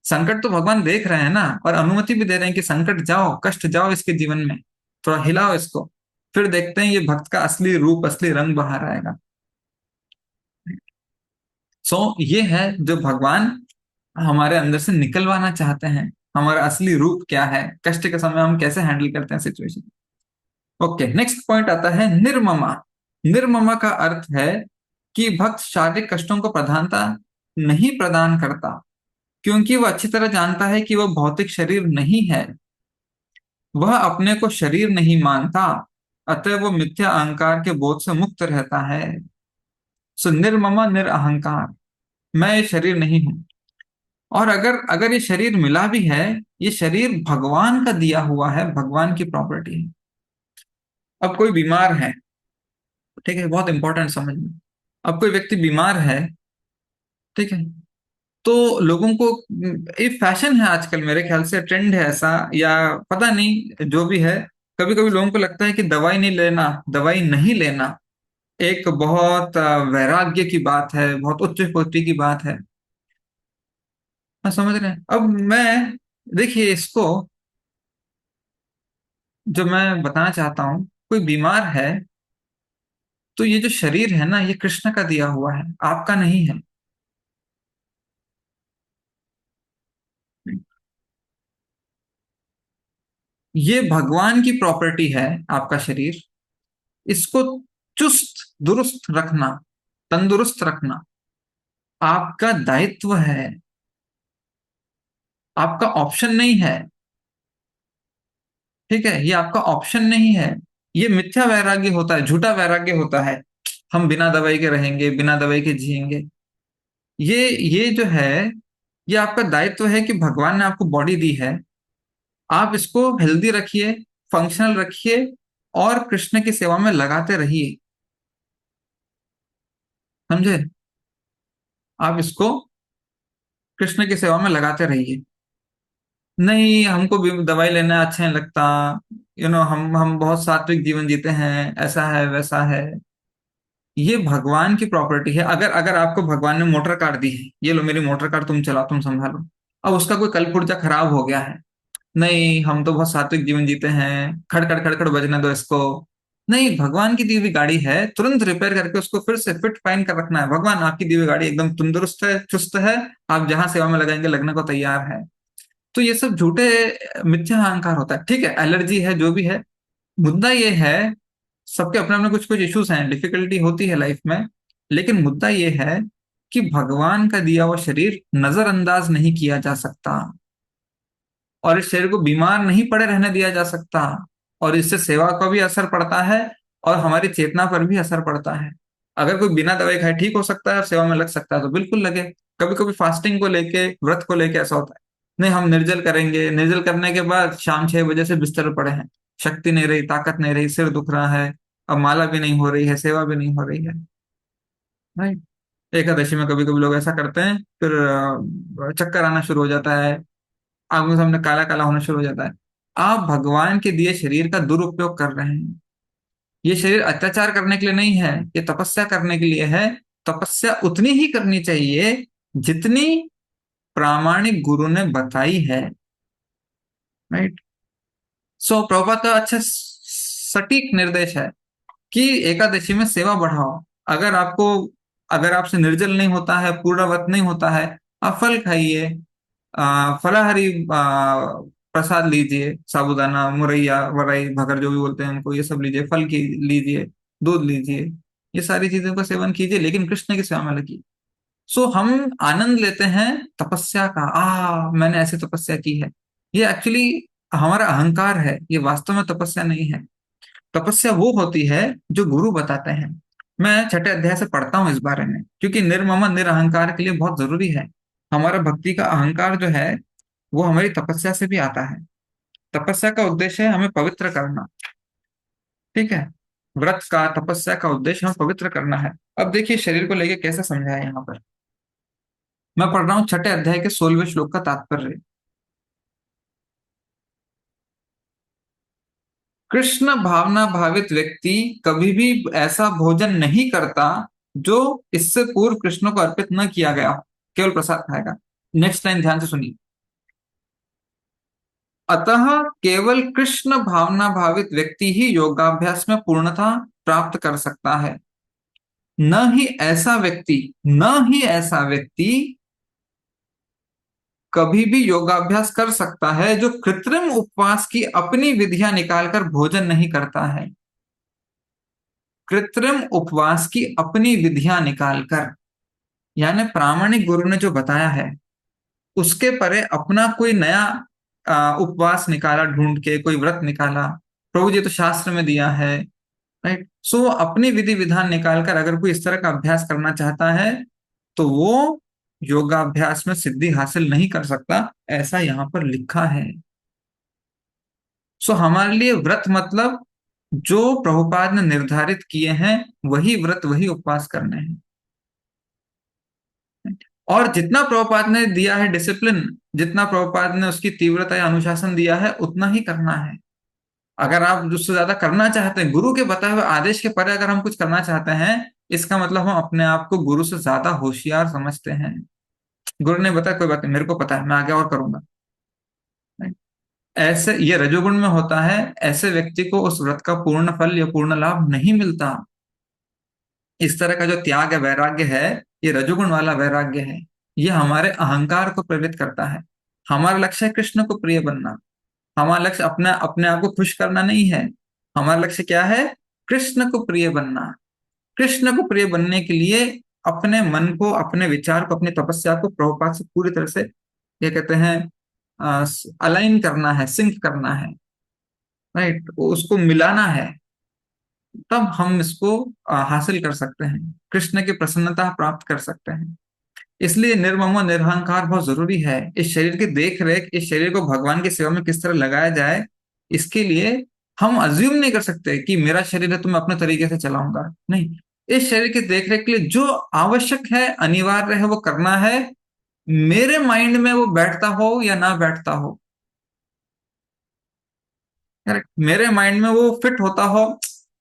A: संकट तो भगवान देख रहे हैं ना, और अनुमति भी दे रहे हैं कि संकट जाओ, कष्ट जाओ इसके जीवन में, थोड़ा हिलाओ इसको। फिर देखते हैं ये भक्त का असली रूप, असली रंग बाहर आएगा। सो ये है जो भगवान हमारे अंदर से निकलवाना चाहते हैं। हमारा असली रूप क्या है, कष्ट के समय हम कैसे हैंडल करते हैं सिचुएशन। ओके, नेक्स्ट पॉइंट आता है निर्ममा। निर्ममा का अर्थ है कि भक्त शारीरिक कष्टों को प्रधानता नहीं प्रदान करता, क्योंकि वह अच्छी तरह जानता है कि वह भौतिक शरीर नहीं है। वह अपने को शरीर नहीं मानता, अतः वो मिथ्या अहंकार के बोध से मुक्त रहता है। सो निर्ममा, निरअहंकार, मैं ये शरीर नहीं हूं। और अगर अगर ये शरीर मिला भी है, ये शरीर भगवान का दिया हुआ है, भगवान की प्रॉपर्टी है। अब कोई बीमार है, ठीक है, बहुत इंपॉर्टेंट समझना। अब कोई व्यक्ति बीमार है, ठीक है, तो लोगों को, एक फैशन है आजकल, मेरे ख्याल से ट्रेंड है ऐसा, या पता नहीं जो भी है, कभी कभी लोगों को लगता है कि दवाई नहीं लेना, दवाई नहीं लेना एक बहुत वैराग्य की बात है, बहुत उच्च कोटि की बात है। हाँ, समझ रहे हैं? अब मैं, देखिए इसको, जो मैं बताना चाहता हूँ, कोई बीमार है, तो ये जो शरीर है ना, ये कृष्ण का दिया हुआ है, आपका नहीं है। ये भगवान की प्रॉपर्टी है, आपका शरीर। इसको चुस्त दुरुस्त रखना, तंदुरुस्त रखना आपका दायित्व है, आपका ऑप्शन नहीं है। ठीक है, ये आपका ऑप्शन नहीं है। ये मिथ्या वैराग्य होता है, झूठा वैराग्य होता है। हम बिना दवाई के रहेंगे, बिना दवाई के जिएंगे। ये जो है, ये आपका दायित्व है कि भगवान ने आपको बॉडी दी है, आप इसको हेल्दी रखिए, फंक्शनल रखिए, और कृष्ण की सेवा में लगाते रहिए। समझे? आप इसको कृष्ण की सेवा में लगाते रहिए। नहीं, हमको भी दवाई लेना अच्छा नहीं लगता, हम बहुत सात्विक जीवन जीते हैं, ऐसा है वैसा है। ये भगवान की प्रॉपर्टी है। अगर अगर आपको भगवान ने मोटर कार दी है, ये लो मेरी मोटर कार, तुम चलाओ, तुम संभालो, अब उसका कोई कल पुर्जा खराब हो गया है, नहीं हम तो बहुत सात्विक जीवन जीते हैं, खड़खड़ खड़खड़ बजने दो इसको। नहीं, भगवान की दी हुई गाड़ी है, तुरंत रिपेयर करके उसको फिर से फिट फाइन कर रखना है। भगवान आपकी दी हुई गाड़ी एकदम तंदुरुस्त है, चुस्त है, आप जहां सेवा में लगाएंगे लगने को तैयार है। तो ये सब झूठे मिथ्या अहंकार होता है। ठीक है, एलर्जी है, जो भी है, मुद्दा ये है, सबके अपने अपने कुछ कुछ इश्यूज हैं, डिफिकल्टी होती है लाइफ में, लेकिन मुद्दा ये है कि भगवान का दिया हुआ शरीर नजरअंदाज नहीं किया जा सकता, और इस शरीर को बीमार नहीं पड़े रहने दिया जा सकता, और इससे सेवा का भी असर पड़ता है, और हमारी चेतना पर भी असर पड़ता है। अगर कोई बिना दवाई खाए ठीक हो सकता है और सेवा में लग सकता है तो बिल्कुल लगे। कभी कभी फास्टिंग को लेके, व्रत को लेके ऐसा होता है, नहीं हम निर्जल करेंगे, निर्जल करने के बाद शाम 6 बजे से बिस्तर पर पड़े हैं, शक्ति नहीं रही, ताकत नहीं रही, सिर दुख रहा है, अब माला भी नहीं हो रही है, सेवा भी नहीं हो रही है। राइट। एकादशी में कभी कभी लोग ऐसा करते हैं, फिर चक्कर आना शुरू हो जाता है, आंखों के सामने काला काला होना शुरू हो जाता है। आप भगवान के दिए शरीर का दुरुपयोग कर रहे हैं। ये शरीर अत्याचार करने के लिए नहीं है, ये तपस्या करने के लिए है। तपस्या उतनी ही करनी चाहिए जितनी प्रामाणिक गुरु ने बताई है। राइट। सो प्रभुपाद का अच्छा सटीक निर्देश है कि एकादशी में सेवा बढ़ाओ। अगर आपको, अगर आपसे निर्जल नहीं होता है, पूर्ण व्रत नहीं होता है, आप फल खाइए, फलाहारी प्रसाद लीजिए, साबूदाना, मुरैया, वरई, भगर जो भी बोलते हैं उनको, ये सब लीजिए, फल की लीजिए, दूध लीजिए, ये सारी चीजों का सेवन कीजिए, लेकिन कृष्ण की सेवा में लगिए। सो हम आनंद लेते हैं तपस्या का, मैंने ऐसे तपस्या की है। ये एक्चुअली हमारा अहंकार है, ये वास्तव में तपस्या नहीं है। तपस्या वो होती है जो गुरु बताते हैं। मैं छठे अध्याय से पढ़ता हूँ इस बारे में, क्योंकि निर्मम निरअहंकार के लिए बहुत जरूरी है। हमारा भक्ति का अहंकार जो है वो हमारी तपस्या से भी आता है। तपस्या का उद्देश्य है हमें पवित्र करना। ठीक है, व्रत का, तपस्या का उद्देश्य हमें पवित्र करना है। अब देखिए शरीर को लेके कैसे समझाया है यहाँ पर। मैं पढ़ रहा हूँ छठे अध्याय के 16वें श्लोक का तात्पर्य। कृष्ण भावना भावित व्यक्ति कभी भी ऐसा भोजन नहीं करता जो इससे पूर्व कृष्ण को अर्पित न किया गया हो, केवल प्रसाद खाएगा। नेक्स्ट लाइन ध्यान से सुनिए। अतः केवल कृष्ण भावना भावित व्यक्ति ही योगाभ्यास में पूर्णता प्राप्त कर सकता है। न ही ऐसा व्यक्ति कभी भी योगाभ्यास कर सकता है जो कृत्रिम उपवास की अपनी विधियां निकालकर भोजन नहीं करता है। कृत्रिम उपवास की अपनी विधियां निकालकर, यानी प्रामाणिक गुरु ने जो बताया है उसके परे अपना कोई नया उपवास निकाला, ढूंढ के कोई व्रत निकाला, प्रभु जी तो शास्त्र में दिया है। राइट। सो अपनी विधि विधान निकालकर अगर कोई इस तरह का अभ्यास करना चाहता है तो वो योगाभ्यास में सिद्धि हासिल नहीं कर सकता, ऐसा यहाँ पर लिखा है। सो हमारे लिए व्रत मतलब जो प्रभुपाद ने निर्धारित किए हैं वही व्रत, वही उपवास करने हैं। और जितना प्रभुपाद ने दिया है डिसिप्लिन, जितना प्रभुपाद ने उसकी तीव्रता या अनुशासन दिया है, उतना ही करना है। अगर आप उससे ज्यादा करना चाहते हैं, गुरु के बताए हुए आदेश के परे अगर हम कुछ करना चाहते हैं, इसका मतलब हम अपने आप को गुरु से ज्यादा होशियार समझते हैं। गुरु ने बताया कोई बात नहीं, मेरे को पता है, मैं आगे और करूंगा। ऐसे ये रजोगुण में होता है, ऐसे व्यक्ति को उस व्रत का पूर्ण फल या पूर्ण लाभ नहीं मिलता। इस तरह का जो त्याग है, वैराग्य है, ये रजोगुण वाला वैराग्य है। ये हमारे अहंकार को प्रेरित करता है। हमारा लक्ष्य है कृष्ण को प्रिय बनना। हमारा लक्ष्य अपने अपने आप को खुश करना नहीं है। हमारा लक्ष्य क्या है? कृष्ण को प्रिय बनना। कृष्ण को प्रिय बनने के लिए अपने मन को, अपने विचार को, अपनी तपस्या को प्रभुपाद से पूरी तरह से, ये कहते हैं, अलाइन करना है, सिंक करना है। राइट, उसको मिलाना है। तब हम इसको हासिल कर सकते हैं, कृष्ण की प्रसन्नता प्राप्त कर सकते हैं। इसलिए निर्ममो निरहंकार बहुत जरूरी है। इस शरीर की देख रेख, इस शरीर को भगवान की सेवा में किस तरह लगाया जाए, इसके लिए हम अज्यूम नहीं कर सकते कि मेरा शरीर है तो मैं अपने तरीके से चलाऊंगा। नहीं, इस शरीर की देख रेख के लिए जो आवश्यक है, अनिवार्य है, वो करना है। मेरे माइंड में वो बैठता हो या ना बैठता हो, करेक्ट, मेरे माइंड में वो फिट होता हो,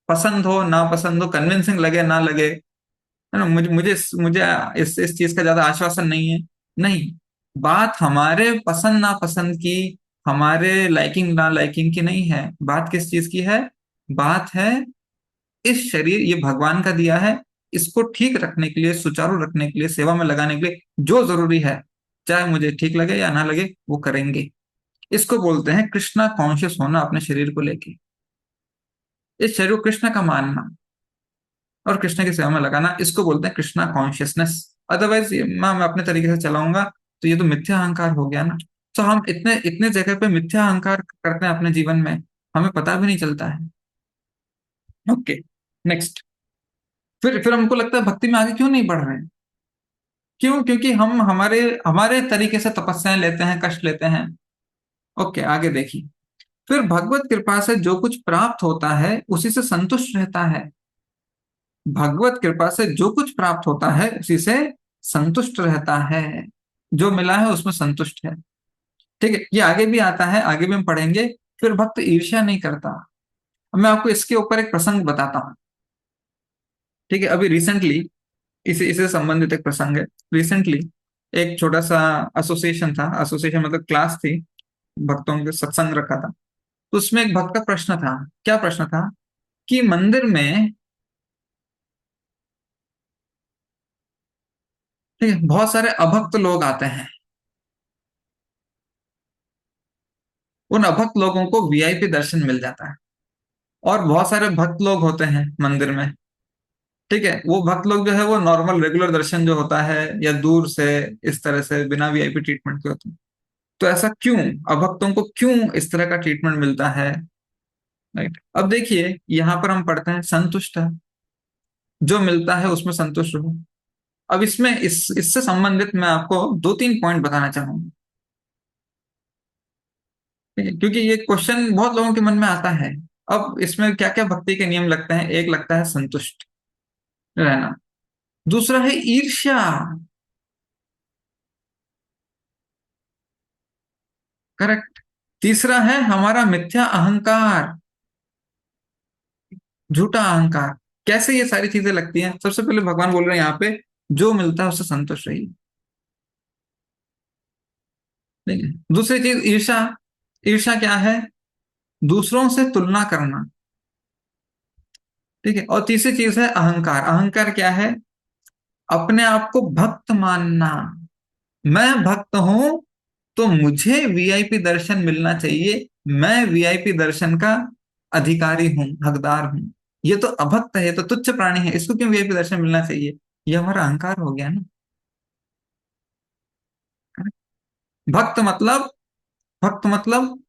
A: पसंद हो ना पसंद हो, कन्विंसिंग लगे ना लगे, है ना, मुझे मुझे मुझे इस चीज का ज्यादा आश्वासन नहीं है। नहीं, बात हमारे पसंद ना पसंद की, हमारे लाइकिंग ना लाइकिंग की नहीं है। बात किस चीज की है? बात है इस शरीर ये भगवान का दिया है, इसको ठीक रखने के लिए, सुचारू रखने के लिए, सेवा में लगाने के लिए जो जरूरी है, चाहे मुझे ठीक लगे या ना लगे, वो करेंगे। इसको बोलते हैं कृष्णा कॉन्शियस होना अपने शरीर को लेके, इस शरीर को कृष्ण का मानना और कृष्ण की सेवा में लगाना, इसको बोलते हैं कृष्णा कॉन्शियसनेस। अदरवाइज मैं अपने तरीके से चलाऊंगा तो ये तो मिथ्या अहंकार हो गया ना। तो हम इतने इतने जगह पे मिथ्या अहंकार करते हैं अपने जीवन में, हमें पता भी नहीं चलता है। Okay, next. फिर हमको लगता है भक्ति में आगे क्यों नहीं बढ़ रहे हैं? क्यों? क्योंकि हम हमारे हमारे तरीके से तपस्याएं लेते हैं, कष्ट लेते हैं। ओके, आगे देखिए। फिर भगवत कृपा से जो कुछ प्राप्त होता है उसी से संतुष्ट रहता है। भगवत कृपा से जो कुछ प्राप्त होता है उसी से संतुष्ट रहता है। जो मिला है उसमें संतुष्ट है। ठीक है, ये आगे भी आता है, आगे भी हम पढ़ेंगे। फिर भक्त ईर्ष्या नहीं करता। अब मैं आपको इसके ऊपर एक प्रसंग बताता हूँ। ठीक है, अभी रिसेंटली इसे इसे संबंधित एक प्रसंग है। रिसेंटली एक छोटा सा एसोसिएशन था, एसोसिएशन मतलब क्लास थी, भक्तों के सत्संग रखा था। तो उसमें एक भक्त का प्रश्न था। क्या प्रश्न था? कि मंदिर में, ठीक है, बहुत सारे अभक्त लोग आते हैं। उन अभक्त लोगों को वीआईपी दर्शन मिल जाता है। और बहुत सारे भक्त लोग होते हैं मंदिर में। ठीक है, वो भक्त लोग जो है वो नॉर्मल रेगुलर दर्शन जो होता है या दूर से इस तरह से बिना वीआईपी ट्रीटमेंट के होते हैं। तो ऐसा क्यों? अभक्तों को क्यों इस तरह का ट्रीटमेंट मिलता है? राइट, अब देखिए यहाँ पर हम पढ़ते हैं संतुष्ट है, जो मिलता है उसमें संतुष्ट रहो। अब इसमें इससे संबंधित मैं आपको दो तीन पॉइंट बताना चाहूंगा। ठीक है? क्योंकि ये क्वेश्चन बहुत लोगों के मन में आता है। अब इसमें क्या क्या भक्ति के नियम लगते हैं? एक लगता है संतुष्ट रहना, दूसरा है ईर्ष्या, करेक्ट, तीसरा है हमारा मिथ्या अहंकार, झूठा अहंकार। कैसे ये सारी चीजें लगती हैं? सबसे पहले भगवान बोल रहे हैं यहाँ पे, जो मिलता है उससे संतुष्ट रहिए। ठीक है, दूसरी चीज ईर्ष्या। ईर्ष्या क्या है? दूसरों से तुलना करना। ठीक है, और तीसरी चीज है अहंकार। अहंकार क्या है? अपने आप को भक्त मानना। मैं भक्त हूं तो मुझे वीआईपी दर्शन मिलना चाहिए, मैं वीआईपी दर्शन का अधिकारी हूँ, हकदार हूँ। ये तो अभक्त है, ये तो तुच्छ प्राणी है, इसको क्यों वीआईपी दर्शन मिलना चाहिए? ये हमारा अहंकार हो गया ना। भक्त मतलब, भक्त मतलब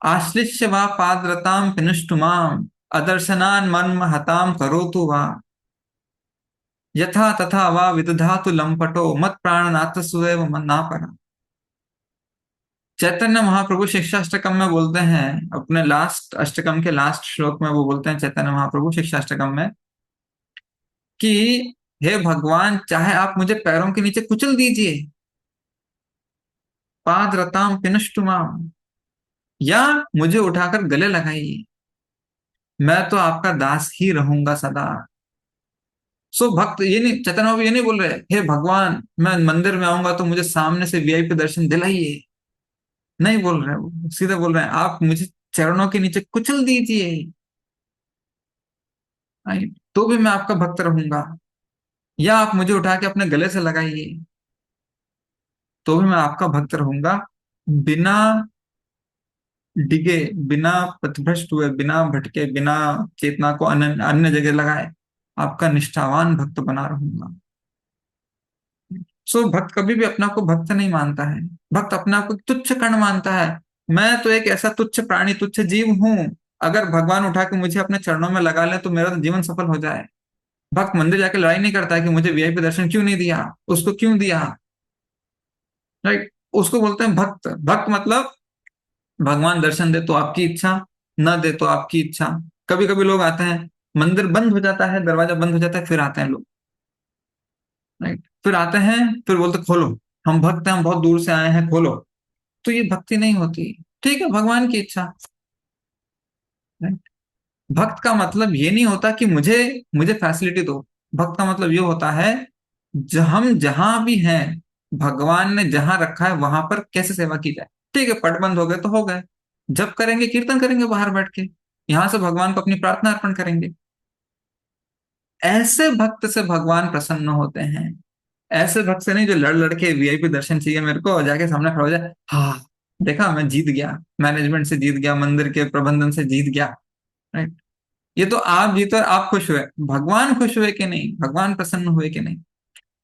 A: आश्लिष्य वा पादरताम पिनुष्टुमाम अदर्शनान मन्म हताम करोतु वा यथा तथा वा विदधातु लंपटो मत प्राणनाथ सुदेव मन्नापरा। चैतन्य महाप्रभु शिक्षाष्टकम में बोलते हैं, अपने लास्ट अष्टकम के लास्ट श्लोक में वो बोलते हैं, चैतन्य महाप्रभु शिक्षाष्टकम में, कि हे भगवान, चाहे आप मुझे पैरों के नीचे कुचल दीजिए, पाद रताम पिनष्टुमाम, या मुझे उठाकर गले लगाइए, मैं तो आपका दास ही रहूंगा सदा। सो भक्त ये नहीं, चैतन्य महाप्रभु ये नहीं बोल रहे हे भगवान मैं मंदिर में आऊंगा तो मुझे सामने से वीआईपी दर्शन दिलाइए। नहीं बोल रहे, वो सीधे बोल रहे हैं आप मुझे चरणों के नीचे कुचल दीजिए, तो भी मैं आपका भक्त रहूंगा, या आप मुझे उठा के अपने गले से लगाइए, तो भी मैं आपका भक्त रहूंगा। बिना डिगे, बिना पथभ्रष्ट हुए, बिना भटके, बिना चेतना को अन्य अन्य जगह लगाए, आपका निष्ठावान भक्त बना रहूंगा। सो भक्त कभी भी अपना को भक्त नहीं मानता है। भक्त अपने आप को तुच्छ कण मानता है। मैं तो एक ऐसा तुच्छ प्राणी, तुच्छ जीव हूं, अगर भगवान उठा के मुझे अपने चरणों में लगा ले तो मेरा तो जीवन सफल हो जाए। भक्त मंदिर जाके लड़ाई नहीं करता है कि मुझे वीआईपी दर्शन क्यों नहीं दिया, उसको क्यों दिया। राइट। उसको बोलते हैं भक्त। भक्त मतलब भगवान दर्शन दे तो आपकी इच्छा, न दे तो आपकी इच्छा। कभी कभी लोग आते हैं, मंदिर बंद हो जाता है, दरवाजा बंद हो जाता है, फिर आते हैं लोग। राइट। फिर आते हैं, फिर बोलते खोलो, हम भक्त हैं, हम बहुत दूर से आए हैं, खोलो। तो ये भक्ति नहीं होती। ठीक है, भगवान की इच्छा। राइट। भक्त का मतलब ये नहीं होता कि मुझे मुझे फैसिलिटी दो। भक्त का मतलब ये होता है, हम जहां भी हैं, भगवान ने जहां रखा है वहां पर कैसे सेवा की जाए। ठीक है, पट बंद हो गए तो हो गए, जब करेंगे कीर्तन करेंगे बाहर बैठ के, यहां से भगवान को अपनी प्रार्थना अर्पण करेंगे। ऐसे भक्त से भगवान प्रसन्न होते हैं। ऐसे भक्त से नहीं जो लड़ लड़ के वीआईपी दर्शन चाहिए मेरे को, और जाके सामने खड़ा हो जाए, हाँ देखा मैं जीत गया, मैनेजमेंट से जीत गया, मंदिर के प्रबंधन से जीत गया। राइट। ये तो आप जीते और आप खुश हुए, भगवान खुश हुए कि नहीं, भगवान प्रसन्न हुए कि नहीं।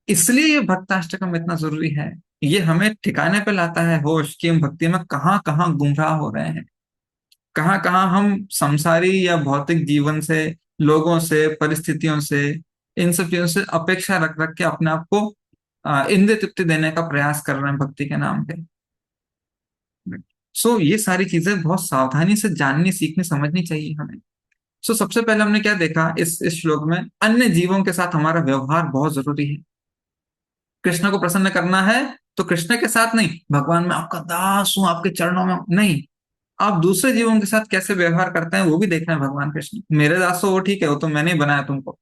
A: इसलिए ये भक्ताष्टकम इतना जरूरी है। ये हमें ठिकाने पे लाता है होश कि हम भक्ति में कहाँ कहाँ गुमराह हो रहे हैं, कहाँ कहाँ हम संसारी या भौतिक जीवन से, लोगों से, परिस्थितियों से, इन सब चीजों से अपेक्षा रख रख के अपने आप को इंद्रिय तृप्ति देने का प्रयास कर रहे हैं भक्ति के नाम पे। सो ये सारी चीजें बहुत सावधानी से जाननी, सीखनी, समझनी चाहिए हमें। सो सबसे पहले हमने क्या देखा इस श्लोक में, अन्य जीवों के साथ हमारा व्यवहार बहुत जरूरी है। कृष्ण को प्रसन्न करना है तो कृष्ण के साथ नहीं, भगवान मैं आपका दास हूं, आपके चरणों में नहीं, आप दूसरे जीवों के साथ कैसे व्यवहार करते हैं वो भी देखना है। भगवान कृष्ण मेरे दास हो वो ठीक है, वो तो मैंने ही बनाया तुमको।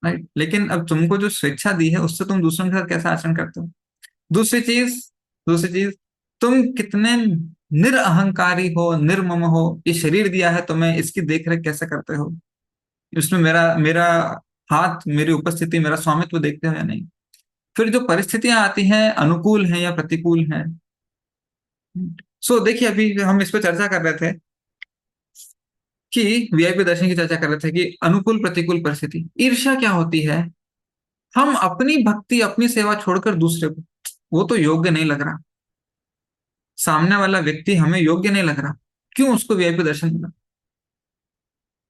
A: राइट। लेकिन अब तुमको जो स्वेच्छा दी है उससे तुम दूसरों के साथ कैसा आचरण करते हो। दूसरी चीज दूसरी चीज, तुम कितने निरअहंकारी हो, निर्मम हो। ये शरीर दिया है तुम्हें, इसकी देख रेख कैसे करते हो, उसमें मेरा मेरा हाथ, मेरी उपस्थिति, मेरा स्वामित्व देखते हो या नहीं। फिर जो परिस्थितियां आती हैं, अनुकूल हैं या प्रतिकूल हैं। देखिए अभी हम इस पर चर्चा कर रहे थे कि वीआईपी दर्शन की चर्चा कर रहे थे कि अनुकूल प्रतिकूल परिस्थिति, ईर्ष्या क्या होती है। हम अपनी भक्ति, अपनी सेवा छोड़कर दूसरे को, वो तो योग्य नहीं लग रहा, सामने वाला व्यक्ति हमें योग्य नहीं लग रहा, क्यों उसको वीआईपी दर्शन मिला।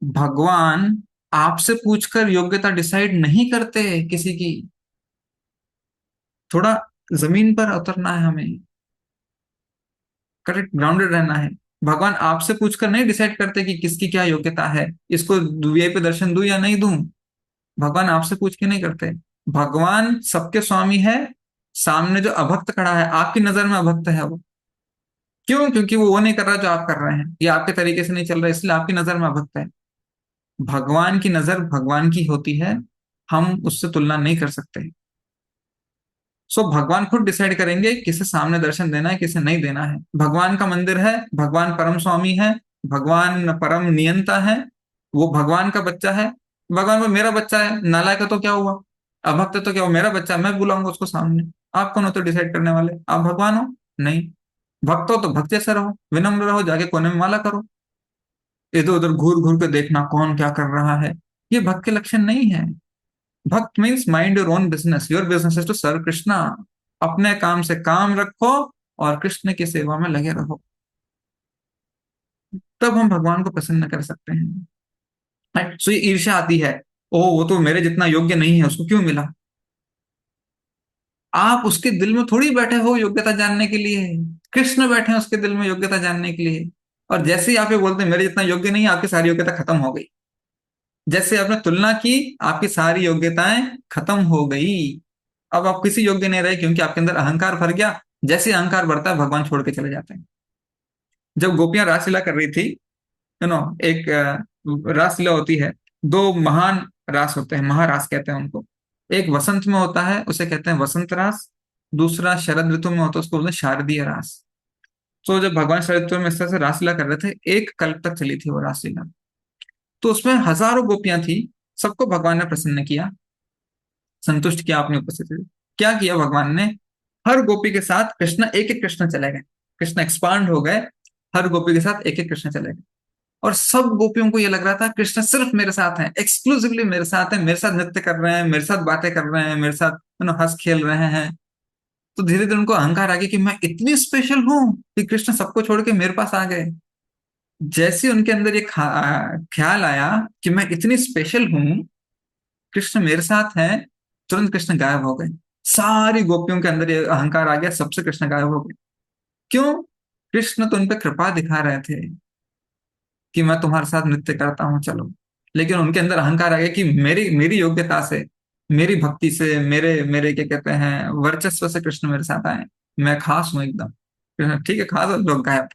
A: भगवान आपसे पूछकर योग्यता डिसाइड नहीं करते किसी की। थोड़ा जमीन पर उतरना है हमें, करेक्ट, ग्राउंडेड रहना है। भगवान आपसे पूछकर नहीं डिसाइड करते कि किसकी क्या योग्यता है, इसको वीआईपी दर्शन दूं या नहीं दूं। भगवान आपसे पूछ के नहीं करते। भगवान सबके स्वामी है। सामने जो अभक्त खड़ा है, आपकी नजर में अभक्त है वो, क्यों, क्योंकि वो नहीं कर रहा जो आप कर रहे हैं, या आपके तरीके से नहीं चल रहा, इसलिए आपकी नजर में अभक्त है। भगवान की नजर भगवान की होती है, हम उससे तुलना नहीं कर सकते। भगवान खुद डिसाइड करेंगे किसे सामने दर्शन देना है, किसे नहीं देना है। भगवान का मंदिर है, भगवान परम स्वामी है, भगवान परम नियंता है, वो भगवान का बच्चा है। भगवान वो मेरा बच्चा है, नालायक है तो क्या हुआ, अभक्त है तो क्या हुआ, मेरा बच्चा है, मैं बुलाऊंगा उसको सामने। आप कौन हो तो डिसाइड करने वाले, आप भगवान हो नहीं। भक्त हो तो भक्त जैसे रहो, विनम्र रहो, जाके कोने में माला करो। इधर उधर घूर घूर के देखना कौन क्या कर रहा है, ये भक्त के लक्षण नहीं है। भक्त means mind your own business, your business is to serve Krishna. अपने काम से काम रखो और कृष्ण की सेवा में लगे रहो, तब हम भगवान को प्रसन्न कर सकते हैं। राइट। ये ईर्ष्या आती है, ओ वो तो मेरे जितना योग्य नहीं है, उसको क्यों मिला। आप उसके दिल में थोड़ी बैठे हो योग्यता जानने के लिए, कृष्ण बैठे हैं उसके दिल में योग्यता जानने के लिए। और जैसे ही आप ये बोलते हैं मेरे जितना योग्य नहीं है, आपकी सारी योग्यता खत्म हो गई। जैसे आपने तुलना की, आपकी सारी योग्यताएं खत्म हो गई। अब आप किसी योग्य नहीं रहे, क्योंकि आपके अंदर अहंकार भर गया। जैसे अहंकार बढ़ता है, भगवान छोड़ के चले जाते हैं। जब गोपियां रासलीला कर रही थी, एक रासलीला होती है, दो महान रास होते हैं, महारास कहते हैं उनको। एक वसंत में होता है, उसे कहते हैं वसंत रास। दूसरा शरद ऋतु में होता है, उसको बोलते हैं शारदीय रास। तो जब भगवान शरद ऋतु में इस तरह से रासलीला कर रहे थे, एक कल्प तक चली थी वो रासलीला। तो उसमें हजारों गोपियां थी, सबको भगवान ने प्रसन्न किया, संतुष्ट किया अपनी उपस्थिति से। क्या किया भगवान ने, हर गोपी के साथ कृष्ण, एक एक कृष्ण चले गए, कृष्ण एक्सपांड हो गए, हर गोपी के साथ एक एक कृष्ण चले गए। और सब गोपियों को ये लग रहा था कृष्ण सिर्फ मेरे साथ हैं, एक्सक्लूसिवली मेरे साथ हैं, मेरे साथ नृत्य कर रहे हैं, मेरे साथ बातें कर रहे हैं, मेरे साथ हंस खेल रहे हैं। तो धीरे धीरे उनको अहंकार आ गया कि मैं इतनी स्पेशल हूं कि कृष्ण सबको छोड़ के मेरे पास आ गए। जैसे उनके अंदर ये ख्याल आया कि मैं इतनी स्पेशल हूं, कृष्ण मेरे साथ हैं, तुरंत कृष्ण गायब हो गए। सारी गोपियों के अंदर ये अहंकार आ गया, सबसे कृष्ण गायब हो गए। क्यों? कृष्ण तो उन पे कृपा दिखा रहे थे कि मैं तुम्हारे साथ नृत्य करता हूँ, चलो। लेकिन उनके अंदर अहंकार आ गया कि मेरी मेरी योग्यता से, मेरी भक्ति से, मेरे मेरे क्या कहते हैं, वर्चस्व से कृष्ण मेरे साथ आए, मैं खास हूं एकदम। कृष्ण, ठीक है खास, और लोग गायब।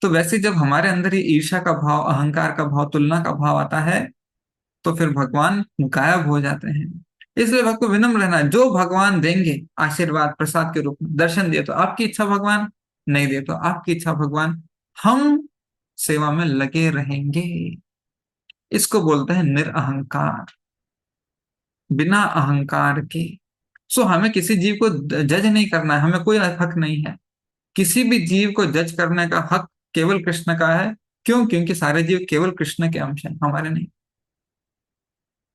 A: तो वैसे जब हमारे अंदर ये ईर्ष्या का भाव, अहंकार का भाव, तुलना का भाव आता है, तो फिर भगवान गायब हो जाते हैं। इसलिए भक्त को विनम्र रहना है। जो भगवान देंगे आशीर्वाद प्रसाद के रूप में, दर्शन दिए तो आपकी इच्छा भगवान, नहीं दिए तो आपकी इच्छा भगवान, हम सेवा में लगे रहेंगे। इसको बोलते हैं निरअहंकार, बिना अहंकार के। सो हमें किसी जीव को जज नहीं करना है, हमें कोई हक नहीं है। किसी भी जीव को जज करने का हक केवल कृष्ण का है। क्यों? क्योंकि सारे जीव केवल कृष्ण के अंश हैं, हमारे नहीं।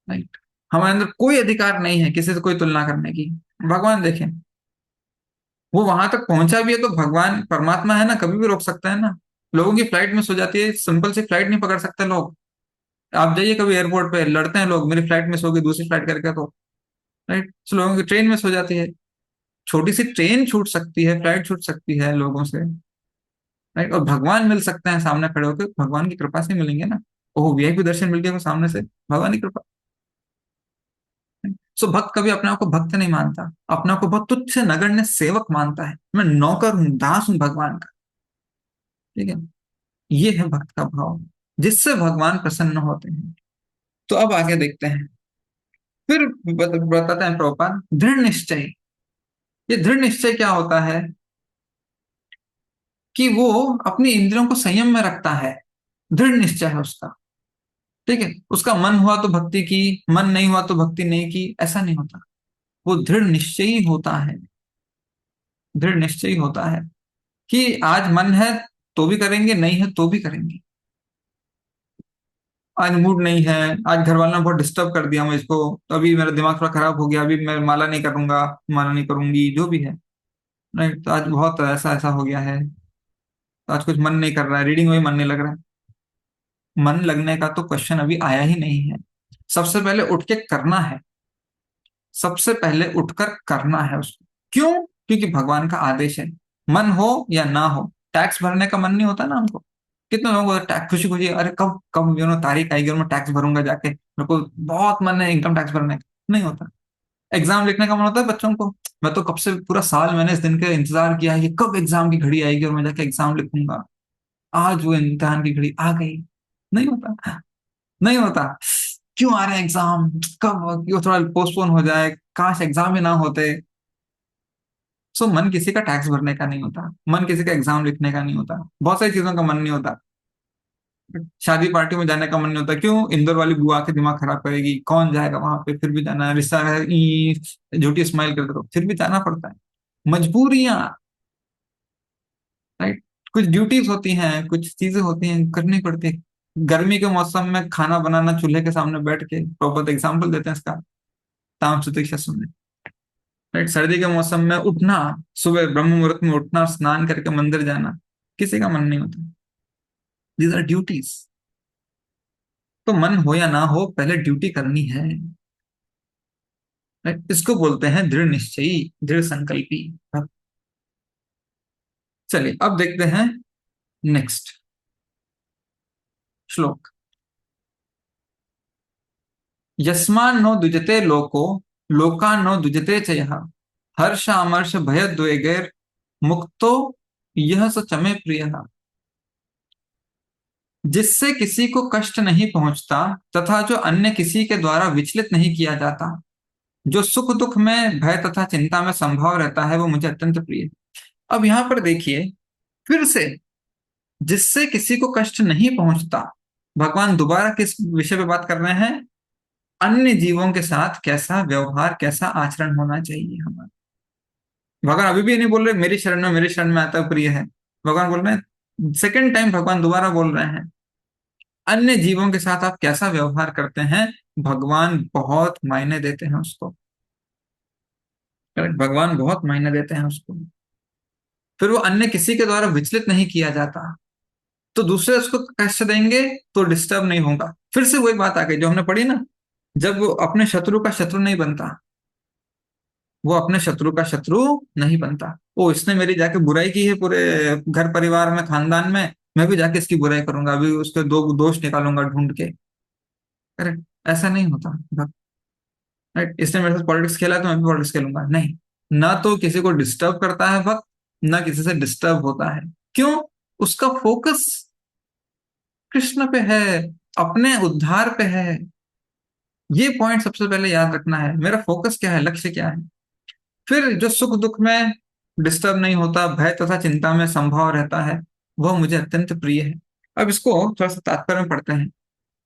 A: राइट। हमारे अंदर कोई अधिकार नहीं है किसी से कोई तुलना करने की। भगवान देखें, वो वहां तक पहुंचा भी है तो भगवान परमात्मा है ना, कभी भी रोक सकता है ना। लोगों की फ्लाइट मिस हो जाती है, सिंपल सी फ्लाइट नहीं पकड़ सकते लोग। आप जाइए कभी एयरपोर्ट पे, लड़ते हैं लोग, मेरी फ्लाइट मिस होगी दूसरी फ्लाइट करके, तो राइट। तो लोगों की ट्रेन मिस हो जाती है। छोटी सी ट्रेन छूट सकती है, फ्लाइट छूट सकती है लोगों से, राइट। और भगवान मिल सकते हैं सामने खड़े होकर, भगवान की कृपा से मिलेंगे ना। ओह, वीआईपी दर्शन मिल गया वो सामने से, भगवान की कृपा। सो भक्त कभी अपने आप को भक्त नहीं मानता, अपने आप को बहुत तुच्छ नगण्य सेवक मानता है। मैं नौकर हूँ, दास हूँ भगवान का। ठीक है। ये है भक्त का भाव, जिससे भगवान प्रसन्न होते हैं। तो अब आगे देखते हैं। फिर बताते हैं प्रभुपाद, दृढ़ निश्चय। ये दृढ़ निश्चय क्या होता है? कि वो अपनी इंद्रियों को संयम में रखता है। दृढ़ निश्चय है उसका। ठीक है। उसका मन हुआ तो भक्ति की, मन नहीं हुआ तो भक्ति नहीं की, ऐसा नहीं होता। वो दृढ़ निश्चयी होता है। दृढ़ निश्चयी होता है कि आज मन है तो भी करेंगे, नहीं है तो भी करेंगे। आज मूड नहीं है, आज घर वालों ने बहुत डिस्टर्ब कर दिया मुझको, तो अभी मेरा दिमाग थोड़ा खराब हो गया, अभी मैं माला नहीं करूंगा, माला नहीं करूंगी, जो भी है। नहीं तो आज बहुत ऐसा ऐसा हो गया है, तो आज कुछ मन नहीं कर रहा है, रीडिंग में भी मन नहीं लग रहा है। मन लगने का तो क्वेश्चन अभी आया ही नहीं है। सबसे पहले उठ के करना है। सबसे पहले उठकर करना है उसको। क्यों? क्योंकि भगवान का आदेश है। मन हो या ना हो, टैक्स भरने का मन नहीं होता ना हमको। कितने लोगों को टैक्स खुशी खुशी, अरे कब कब तारीख आएगी और मैं टैक्स भरूंगा जाके, मेरे को बहुत मन है इनकम टैक्स भरने का। नहीं होता। एग्जाम लिखने का मन होता है बच्चों को, मैं तो कब से पूरा साल मैंने इस दिन का इंतजार किया है कि कब एग्जाम की घड़ी आएगी और मैं जाके एग्जाम लिखूंगा। आज वो इम्तिहान की घड़ी आ गई। नहीं होता। नहीं होता। क्यों आ रहे हैं एग्जाम, कब क्यों थोड़ा पोस्टपोन हो जाए, काश एग्जाम ही ना होते। सो मन किसी का टैक्स भरने का नहीं होता, मन किसी का एग्जाम लिखने का नहीं होता, बहुत सारी चीजों का मन नहीं होता। शादी पार्टी में जाने का मन नहीं होता। क्यों? इंदौर वाली बुआ के दिमाग खराब करेगी, कौन जाएगा वहां पे, फिर भी जाना है, रिश्ता है, झूठी स्माइल करते रहो, फिर भी जाना पड़ता है। मजबूरियां, राइट। कुछ ड्यूटीज होती हैं, कुछ चीजें होती हैं, करनी पड़ती है। गर्मी के मौसम में खाना बनाना चूल्हे के सामने बैठ के, प्रॉपर एग्जाम्पल देते हैं इसका, ताम सुतीक्षा सुनने। राइट। सर्दी के मौसम में उठना, सुबह ब्रह्म मुहूर्त में उठना और स्नान करके मंदिर जाना, किसी का मन नहीं होता। These are duties. तो मन हो या ना हो, पहले ड्यूटी करनी है। राइट। इसको बोलते हैं दृढ़ निश्चयी, दृढ़ संकल्पी। चलिए अब देखते हैं नेक्स्ट श्लोक। यस्मान् नो द्विजते लोको, लोकान् नो द्विजते च यः, हर्ष अमर्ष भयद्वेगैर मुक्तो यह स चमे प्रियः। जिससे किसी को कष्ट नहीं पहुंचता, तथा जो अन्य किसी के द्वारा विचलित नहीं किया जाता, जो सुख दुख में, भय तथा चिंता में संभव रहता है, वो मुझे अत्यंत प्रिय है। अब यहां पर देखिए फिर से, जिससे किसी को कष्ट नहीं पहुंचता, भगवान दोबारा किस विषय पे बात कर रहे हैं? अन्य जीवों के साथ कैसा व्यवहार, कैसा आचरण होना चाहिए हमारा। भगवान अभी भी नहीं बोल रहे मेरी शरण में, मेरी शरण में आता प्रिय है। भगवान बोल रहे हैं, सेकंड टाइम भगवान दोबारा बोल रहे हैं, अन्य जीवों के साथ आप कैसा व्यवहार करते हैं, भगवान बहुत मायने देते हैं उसको। करेक्ट। भगवान बहुत मायने देते हैं उसको। फिर वो अन्य किसी के द्वारा विचलित नहीं किया जाता, तो दूसरे उसको कष्ट देंगे तो डिस्टर्ब नहीं होगा। फिर से वही बात आ गई जो हमने पढ़ी ना, जब वो अपने शत्रु का शत्रु नहीं बनता, वो अपने शत्रु का शत्रु नहीं बनता। ओ, इसने मेरी जाके बुराई की है पूरे घर परिवार में, खानदान में, मैं भी जाके इसकी बुराई करूंगा, अभी उसके दो दोष निकालूंगा ढूंढ के। करेक्ट, ऐसा नहीं होता। राइट, इसने मेरे साथ पॉलिटिक्स खेला है तो मैं भी पॉलिटिक्स खेलूंगा, नहीं। ना तो किसी को डिस्टर्ब करता है भक्त, ना किसी से डिस्टर्ब होता है। क्यों? उसका फोकस कृष्ण पे है, अपने उद्धार पे है। ये पॉइंट सबसे पहले याद रखना है, मेरा फोकस क्या है, लक्ष्य क्या है। फिर जो सुख दुख में डिस्टर्ब नहीं होता, भय तथा चिंता में संभव रहता है, वह मुझे अत्यंत प्रिय है। अब इसको थोड़ा सा तात्पर्य में पढ़ते हैं,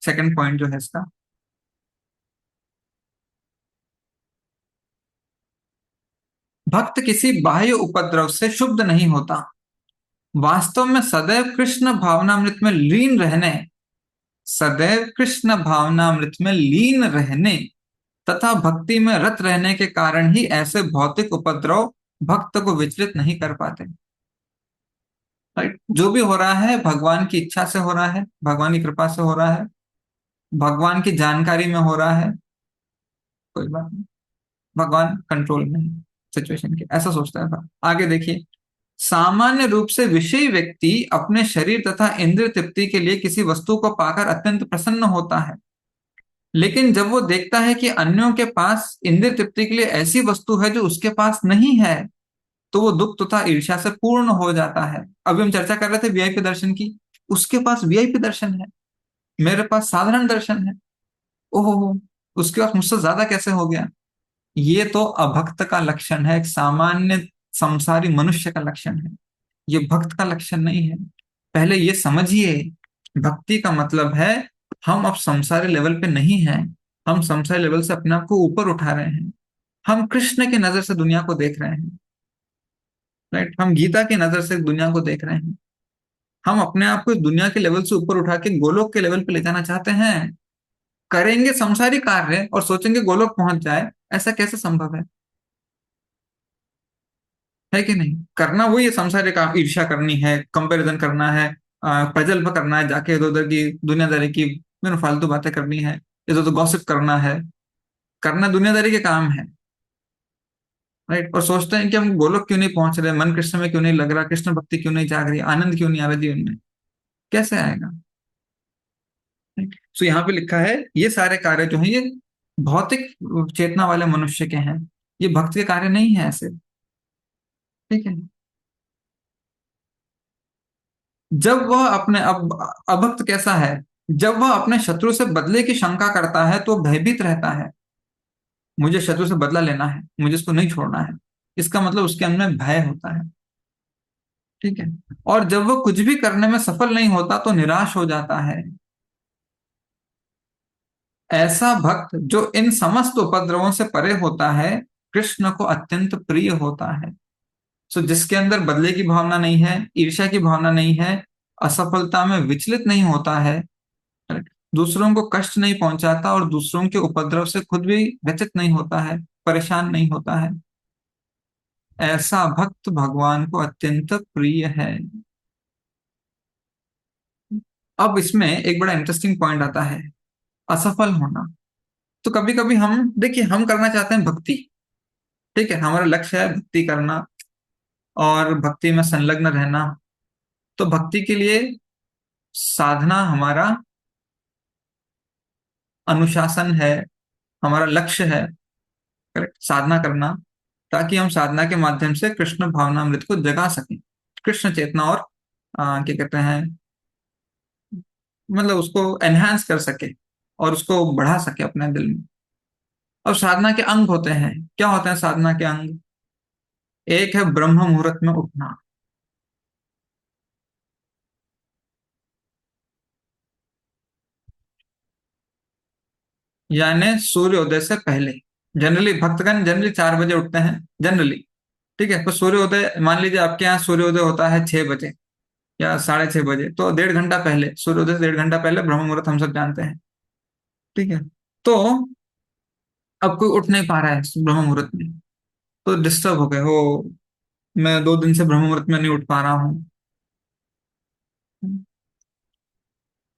A: सेकंड पॉइंट जो है इसका। भक्त किसी बाह्य उपद्रव से क्षुब्ध नहीं होता, वास्तव में सदैव कृष्ण भावनामृत में लीन रहने, सदैव कृष्ण भावनामृत में लीन रहने तथा भक्ति में रत रहने के कारण ही ऐसे भौतिक उपद्रव भक्त को विचलित नहीं कर पाते। राइट, जो भी हो रहा है भगवान की इच्छा से हो रहा है, भगवान की कृपा से हो रहा है, भगवान की जानकारी में हो रहा है, कोई बात नहीं, भगवान कंट्रोल में है सिचुएशन के, ऐसा सोचता है भक्त। आगे देखिए, सामान्य रूप से विषयी व्यक्ति अपने शरीर तथा इंद्रिय तृप्ति के लिए किसी वस्तु को पाकर अत्यंत प्रसन्न होता है, लेकिन जब वो देखता है कि अन्यों के पास इंद्रिय तृप्ति के लिए ऐसी वस्तु है जो उसके पास नहीं है, तो वो दुख तथा ईर्ष्या से पूर्ण हो जाता है। अभी हम चर्चा कर रहे थे वीआईपी दर्शन की, उसके पास वीआईपी दर्शन है, मेरे पास साधारण दर्शन है। ओहो, उसके पास मुझसे ज्यादा कैसे हो गया? ये तो अभक्त का लक्षण है, एक सामान्य संसारी मनुष्य का लक्षण है, ये भक्त का लक्षण नहीं है। पहले ये समझिए, भक्ति का मतलब है हम अब संसारी लेवल पे नहीं हैं, हम संसारी लेवल से अपने आप को ऊपर उठा रहे हैं, हम कृष्ण की नजर से दुनिया को देख रहे हैं। राइट, हम गीता की नजर से दुनिया को देख रहे हैं, हम अपने आप को इस दुनिया के लेवल से ऊपर उठा के गोलोक के लेवल पे ले जाना चाहते हैं। करेंगे संसारी कार्य और सोचेंगे गोलोक पहुंच जाए, ऐसा कैसे संभव है कि नहीं? करना वही है संसारी काम, ईर्ष्या करनी है, कंपैरिजन करना है, प्रजल्प करना है, जाके इधर उधर की दुनियादारी की फालतू बातें करनी है, इधर उधर गॉसिप करना है, करना दुनियादारी के काम है। राइट, और सोचते हैं कि हम गोलोक क्यों नहीं पहुंच रहे, मन कृष्ण में क्यों नहीं लग रहा, कृष्ण भक्ति क्यों नहीं जाग रही, आनंद क्यों नहीं आ रहा जीवन में, कैसे आएगा? सो यहाँ पे लिखा है ये सारे कार्य जो हैं ये भौतिक चेतना वाले मनुष्य के हैं, ये भक्त के कार्य नहीं है ऐसे। ठीक है, जब वह अपने अब अभक्त कैसा है, जब वह अपने शत्रु से बदले की शंका करता है तो भयभीत रहता है, मुझे शत्रु से बदला लेना है, मुझे इसको नहीं छोड़ना है, इसका मतलब उसके अंदर में भय होता है। ठीक है, और जब वह कुछ भी करने में सफल नहीं होता तो निराश हो जाता है। ऐसा भक्त जो इन समस्त उपद्रवों से परे होता है, कृष्ण को अत्यंत प्रिय होता है। सो जिसके अंदर बदले की भावना नहीं है, ईर्ष्या की भावना नहीं है, असफलता में विचलित नहीं होता है, दूसरों को कष्ट नहीं पहुंचाता और दूसरों के उपद्रव से खुद भी व्यथित नहीं होता है, परेशान नहीं होता है, ऐसा भक्त भगवान को अत्यंत प्रिय है। अब इसमें एक बड़ा इंटरेस्टिंग पॉइंट आता है, असफल होना। तो कभी कभी हम देखिए, हम करना चाहते हैं भक्ति, ठीक है, हमारा लक्ष्य है भक्ति करना और भक्ति में संलग्न रहना। तो भक्ति के लिए साधना हमारा अनुशासन है, हमारा लक्ष्य है। करेक्ट, साधना करना, ताकि हम साधना के माध्यम से कृष्ण भावनामृत को जगा सकें, कृष्ण चेतना और क्या कहते हैं, मतलब उसको एनहांस कर सके और उसको बढ़ा सके अपने दिल में। और साधना के अंग होते हैं, क्या होते हैं साधना के अंग? एक है ब्रह्म मुहूर्त में उठना, यानी सूर्योदय से पहले। जनरली भक्तगण जनरली 4 बजे उठते हैं जनरली। ठीक है, तो सूर्योदय मान लीजिए आपके यहाँ सूर्योदय होता है 6 बजे या 6:30 बजे, तो 1.5 घंटा पहले, सूर्योदय से 1.5 घंटा पहले ब्रह्म मुहूर्त हम सब जानते हैं। ठीक है, तो अब कोई उठ नहीं पा रहा है ब्रह्म मुहूर्त में, तो डिस्टर्ब हो गए हो, मैं 2 दिन से ब्रह्म मुहूर्त में नहीं उठ पा रहा हूँ।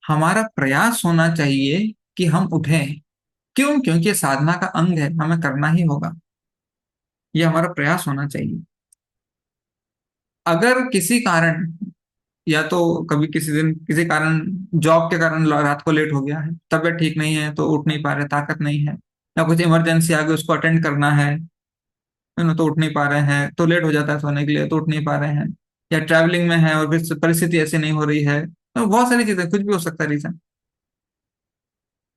A: हमारा प्रयास होना चाहिए कि हम उठें, क्यों? क्योंकि ये साधना का अंग है, हमें करना ही होगा, ये हमारा प्रयास होना चाहिए। अगर किसी कारण, या तो कभी किसी दिन किसी कारण, जॉब के कारण रात को लेट हो गया है, तबीयत ठीक नहीं है तो उठ नहीं पा रहे, ताकत नहीं है, या कुछ इमरजेंसी आ गई उसको अटेंड करना है ना, तो उठ नहीं पा रहे हैं, तो लेट हो जाता है सोने के लिए, तो उठ नहीं पा रहे हैं, या ट्रैवलिंग में है और फिर परिस्थिति ऐसी नहीं हो रही है, तो बहुत सारी चीजें, कुछ भी हो सकता है रीजन।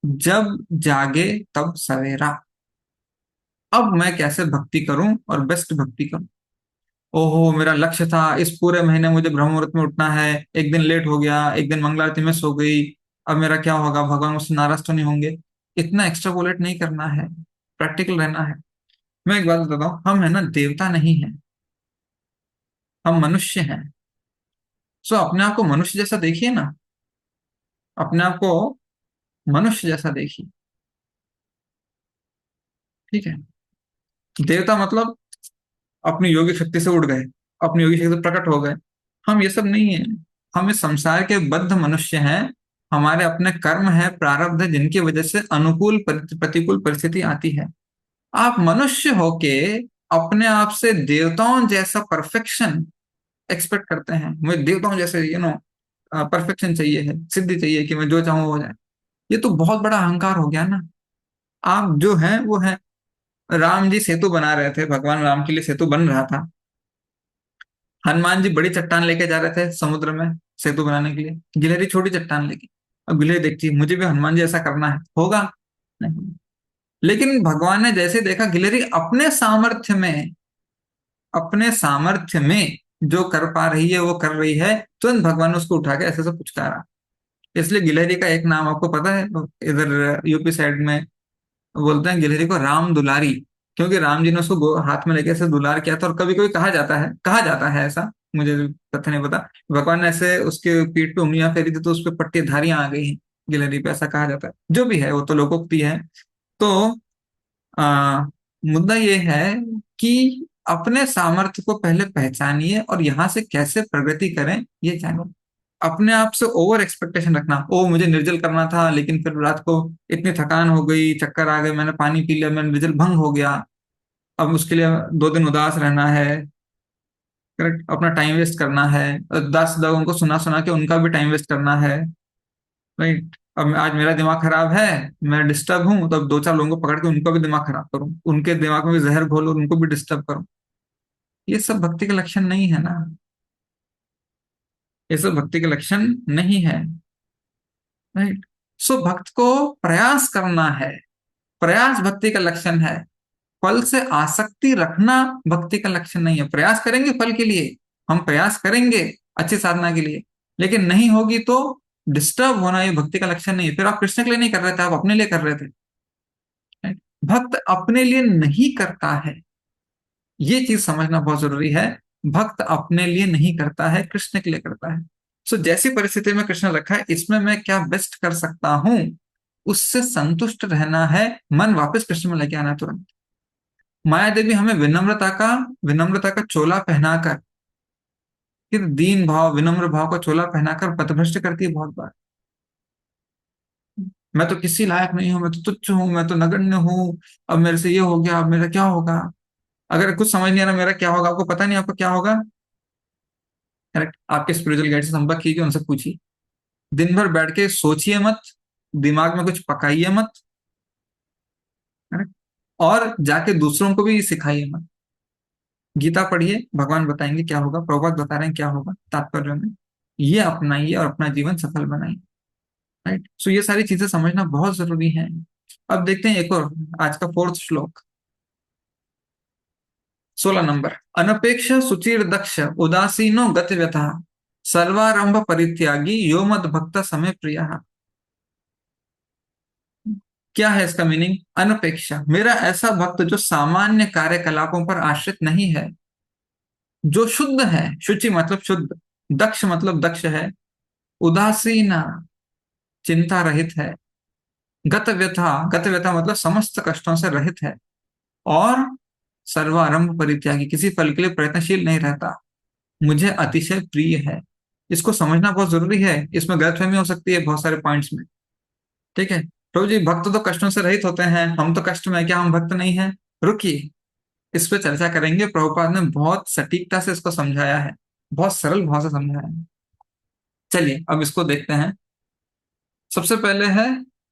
A: जब जागे तब सवेरा। अब मैं कैसे भक्ति करूं और बेस्ट भक्ति करूं? ओहो, मेरा लक्ष्य था इस पूरे महीने मुझे ब्रह्म मुहूर्त में उठना है, एक दिन लेट हो गया, एक दिन मंगला आरती में सो गई, अब मेरा क्या होगा, भगवान मुझसे नाराज तो नहीं होंगे? इतना एक्स्ट्रापोलेट नहीं करना है, प्रैक्टिकल रहना है। मैं एक बात बताता हूँ, हम है ना देवता नहीं है, हम मनुष्य हैं। सो अपने आप को मनुष्य जैसा देखिए ना, अपने आप को मनुष्य जैसा देखिए। ठीक है? देवता मतलब अपनी योगिक शक्ति से उड़ गए, अपनी योगिक शक्ति से प्रकट हो गए। हम ये सब नहीं है, हम इस संसार के बद्ध मनुष्य हैं। हमारे अपने कर्म है, प्रारब्ध है, जिनकी वजह से अनुकूल प्रतिकूल परिस्थिति आती है। आप मनुष्य होके अपने आप से देवताओं जैसा परफेक्शन एक्सपेक्ट करते हैं, मुझे देवताओं जैसे परफेक्शन चाहिए है, सिद्धि चाहिए कि मैं जो चाहूँ वो हो जाए। ये तो बहुत बड़ा अहंकार हो गया ना। आप जो हैं वो हैं। राम जी सेतु बना रहे थे, भगवान राम के लिए सेतु बन रहा था। हनुमान जी बड़ी चट्टान लेके जा रहे थे समुद्र में सेतु बनाने के लिए, गिलहरी छोटी चट्टान लेके। अब गिलहरी देखती मुझे भी हनुमान जी ऐसा करना है, होगा? नहीं। लेकिन भगवान ने जैसे देखा गिलहरी अपने सामर्थ्य में जो कर पा रही है वो कर रही है, तुरंत भगवान ने उसको उठा के ऐसे से पुचकारा। इसलिए गिलहरी का एक नाम आपको पता है, इधर यूपी साइड में बोलते हैं गिलहरी को राम दुलारी, क्योंकि राम जी ने उसको हाथ में लेके ऐसे दुलार किया था। और कभी कभी कहा जाता है ऐसा, मुझे तथ्य नहीं पता, भगवान ने ऐसे उसके पीठ पे उंगलियां फेरी थी तो उस पे पट्टी धारियां आ गई गिलहरी पे, ऐसा कहा जाता है। जो भी है वो तो लोकोक्ति है। तो आ, मुद्दा ये है कि अपने सामर्थ्य को पहले पहचानिए और यहाँ से कैसे प्रगति करें ये जानो। अपने आप से ओवर एक्सपेक्टेशन रखना, ओ मुझे निर्जल करना था लेकिन फिर रात को इतनी थकान हो गई, चक्कर आ गए, मैंने पानी पी लिया, मैं निर्जल भंग हो गया, अब उसके लिए 2 दिन उदास रहना है। करेक्ट? अपना टाइम वेस्ट करना है, 10 लोगों को सुना सुना के उनका भी टाइम वेस्ट करना है। राइट? अब आज मेरा दिमाग खराब है, मैं डिस्टर्ब हूं, तो अब 2-4 लोगों को पकड़ के उनका भी दिमाग खराब करूं, उनके दिमाग में भी जहर घोलो, उनको भी डिस्टर्ब करूं। ये सब भक्ति के लक्षण नहीं है ना, ये सब भक्ति के लक्षण नहीं है। राइट? सो भक्त को प्रयास करना है, प्रयास भक्ति का लक्षण है। फल से आसक्ति रखना भक्ति का लक्षण नहीं है। प्रयास करेंगे फल के लिए, हम प्रयास करेंगे अच्छी साधना के लिए, लेकिन नहीं होगी तो डिस्टर्ब होना ये भक्ति का लक्षण नहीं है। फिर आप कृष्ण के लिए नहीं कर रहे थे, आप अपने लिए कर रहे थे। Right? भक्त अपने लिए नहीं करता है, ये चीज समझना बहुत जरूरी है। भक्त अपने लिए नहीं करता है, कृष्ण के लिए करता है। सो जैसी परिस्थिति में कृष्ण रखा है, इसमें मैं क्या बेस्ट कर सकता हूं, उससे संतुष्ट रहना है। मन वापस कृष्ण में लेके आना है तुरंत। माया देवी हमें विनम्रता का चोला पहनाकर, फिर दीन भाव विनम्र भाव का चोला पहनाकर पथभ्रष्ट करती है बहुत बार। मैं तो किसी लायक नहीं हूं, मैं तो तुच्छ हूं, मैं तो नगण्य हूं, अब मेरे से ये हो गया, अब मेरा क्या होगा? अगर कुछ समझ नहीं आ रहा मेरा क्या होगा, आपको पता नहीं आपको क्या होगा, करेक्ट, आपके स्पिरिचुअल गाइड से संपर्क कीजिए, उनसे पूछिए। दिन भर बैठ के सोचिए मत, दिमाग में कुछ पकाइए मत। करेक्ट? और जाके दूसरों को भी सिखाइए मत। गीता पढ़िए, भगवान बताएंगे क्या होगा, प्रभुपाद बता रहे हैं क्या होगा तात्पर्य में। ये अपनाइए और अपना जीवन सफल बनाइए। राइट? सो ये सारी चीजें समझना बहुत जरूरी है। अब देखते हैं एक और, आज का 4th श्लोक, 16 नंबर। अनपेक्ष सुचिर दक्ष उदासीनो गतिव्यथा सर्वारंभ परित्यागी यो मद भक्त समय प्रिय। क्या है इसका मीनिंग? अनपेक्षा, मेरा ऐसा भक्त जो सामान्य कार्यकलापों पर आश्रित नहीं है, जो शुद्ध है, शुचि मतलब शुद्ध, दक्ष मतलब दक्ष है, उदासीना चिंता रहित है, गत व्यथा मतलब समस्त कष्टों से रहित है, और सर्वारंभ परित्यागी किसी फल के लिए प्रयत्नशील नहीं रहता, मुझे अतिशय प्रिय है। इसको समझना बहुत जरूरी है, इसमें गलतफहमी हो सकती है बहुत सारे पॉइंट्स में। ठीक है? प्रभु जी भक्त तो कष्टों से रहित होते हैं, हम तो कष्ट में हैं, क्या हम भक्त नहीं हैं? रुकिए, इस पे चर्चा करेंगे। प्रभुपाद ने बहुत सटीकता से इसको समझाया है, बहुत सरल भाव से समझाया है। चलिए अब इसको देखते हैं। सबसे पहले है,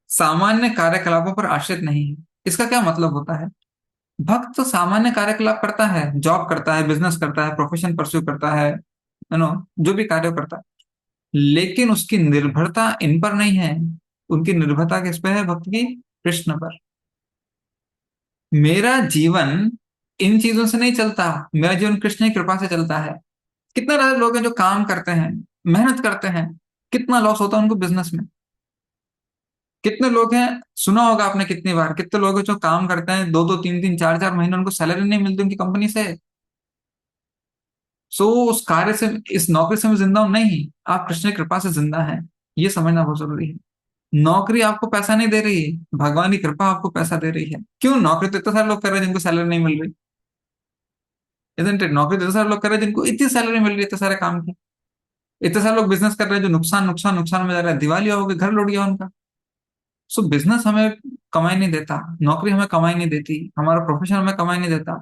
A: सामान्य कार्यकलापों पर आश्रित नहीं है। इसका क्या मतलब होता है? भक्त तो सामान्य कार्यकलाप करता है, जॉब करता है, बिजनेस करता है, प्रोफेशन परस्यू करता है, यू नो, जो भी कार्य करता है, लेकिन उसकी निर्भरता इन पर नहीं है। उनकी निर्भरता किस पे है भक्त की? कृष्ण पर। मेरा जीवन इन चीजों से नहीं चलता, मेरा जीवन कृष्ण की कृपा से चलता है। कितने सारे लोग हैं जो काम करते हैं, मेहनत करते हैं, कितना लॉस होता है उनको बिजनेस में। कितने लोग हैं, सुना होगा आपने कितनी बार, कितने लोग हैं जो काम करते हैं 2-2 3-3 4-4 महीने उनको सैलरी नहीं मिलती उनकी कंपनी से। सो उस कार्य से, इस नौकरी से मैं जिंदा हूं नहीं, आप कृष्ण की कृपा से जिंदा हैं। ये समझना बहुत जरूरी है। नौकरी आपको पैसा नहीं दे रही है, भगवान की कृपा आपको पैसा दे रही है। क्यों? नौकरी तो इतने सारे लोग कर रहे हैं जिनको सैलरी नहीं मिल रही, इजंट इट? नौकरी तो इतने सारे लोग कर रहे हैं जिनको इतनी सैलरी मिल रही है, इतने सारे काम की। इतने सारे लोग बिजनेस कर रहे हैं जो नुकसान नुकसान नुकसान में जा रहा है, दिवालिया हो गई, घर लौट गया उनका। सो बिजनेस हमें कमाई नहीं देता, नौकरी हमें कमाई नहीं देती, हमारा प्रोफेशन हमें कमाई नहीं देता,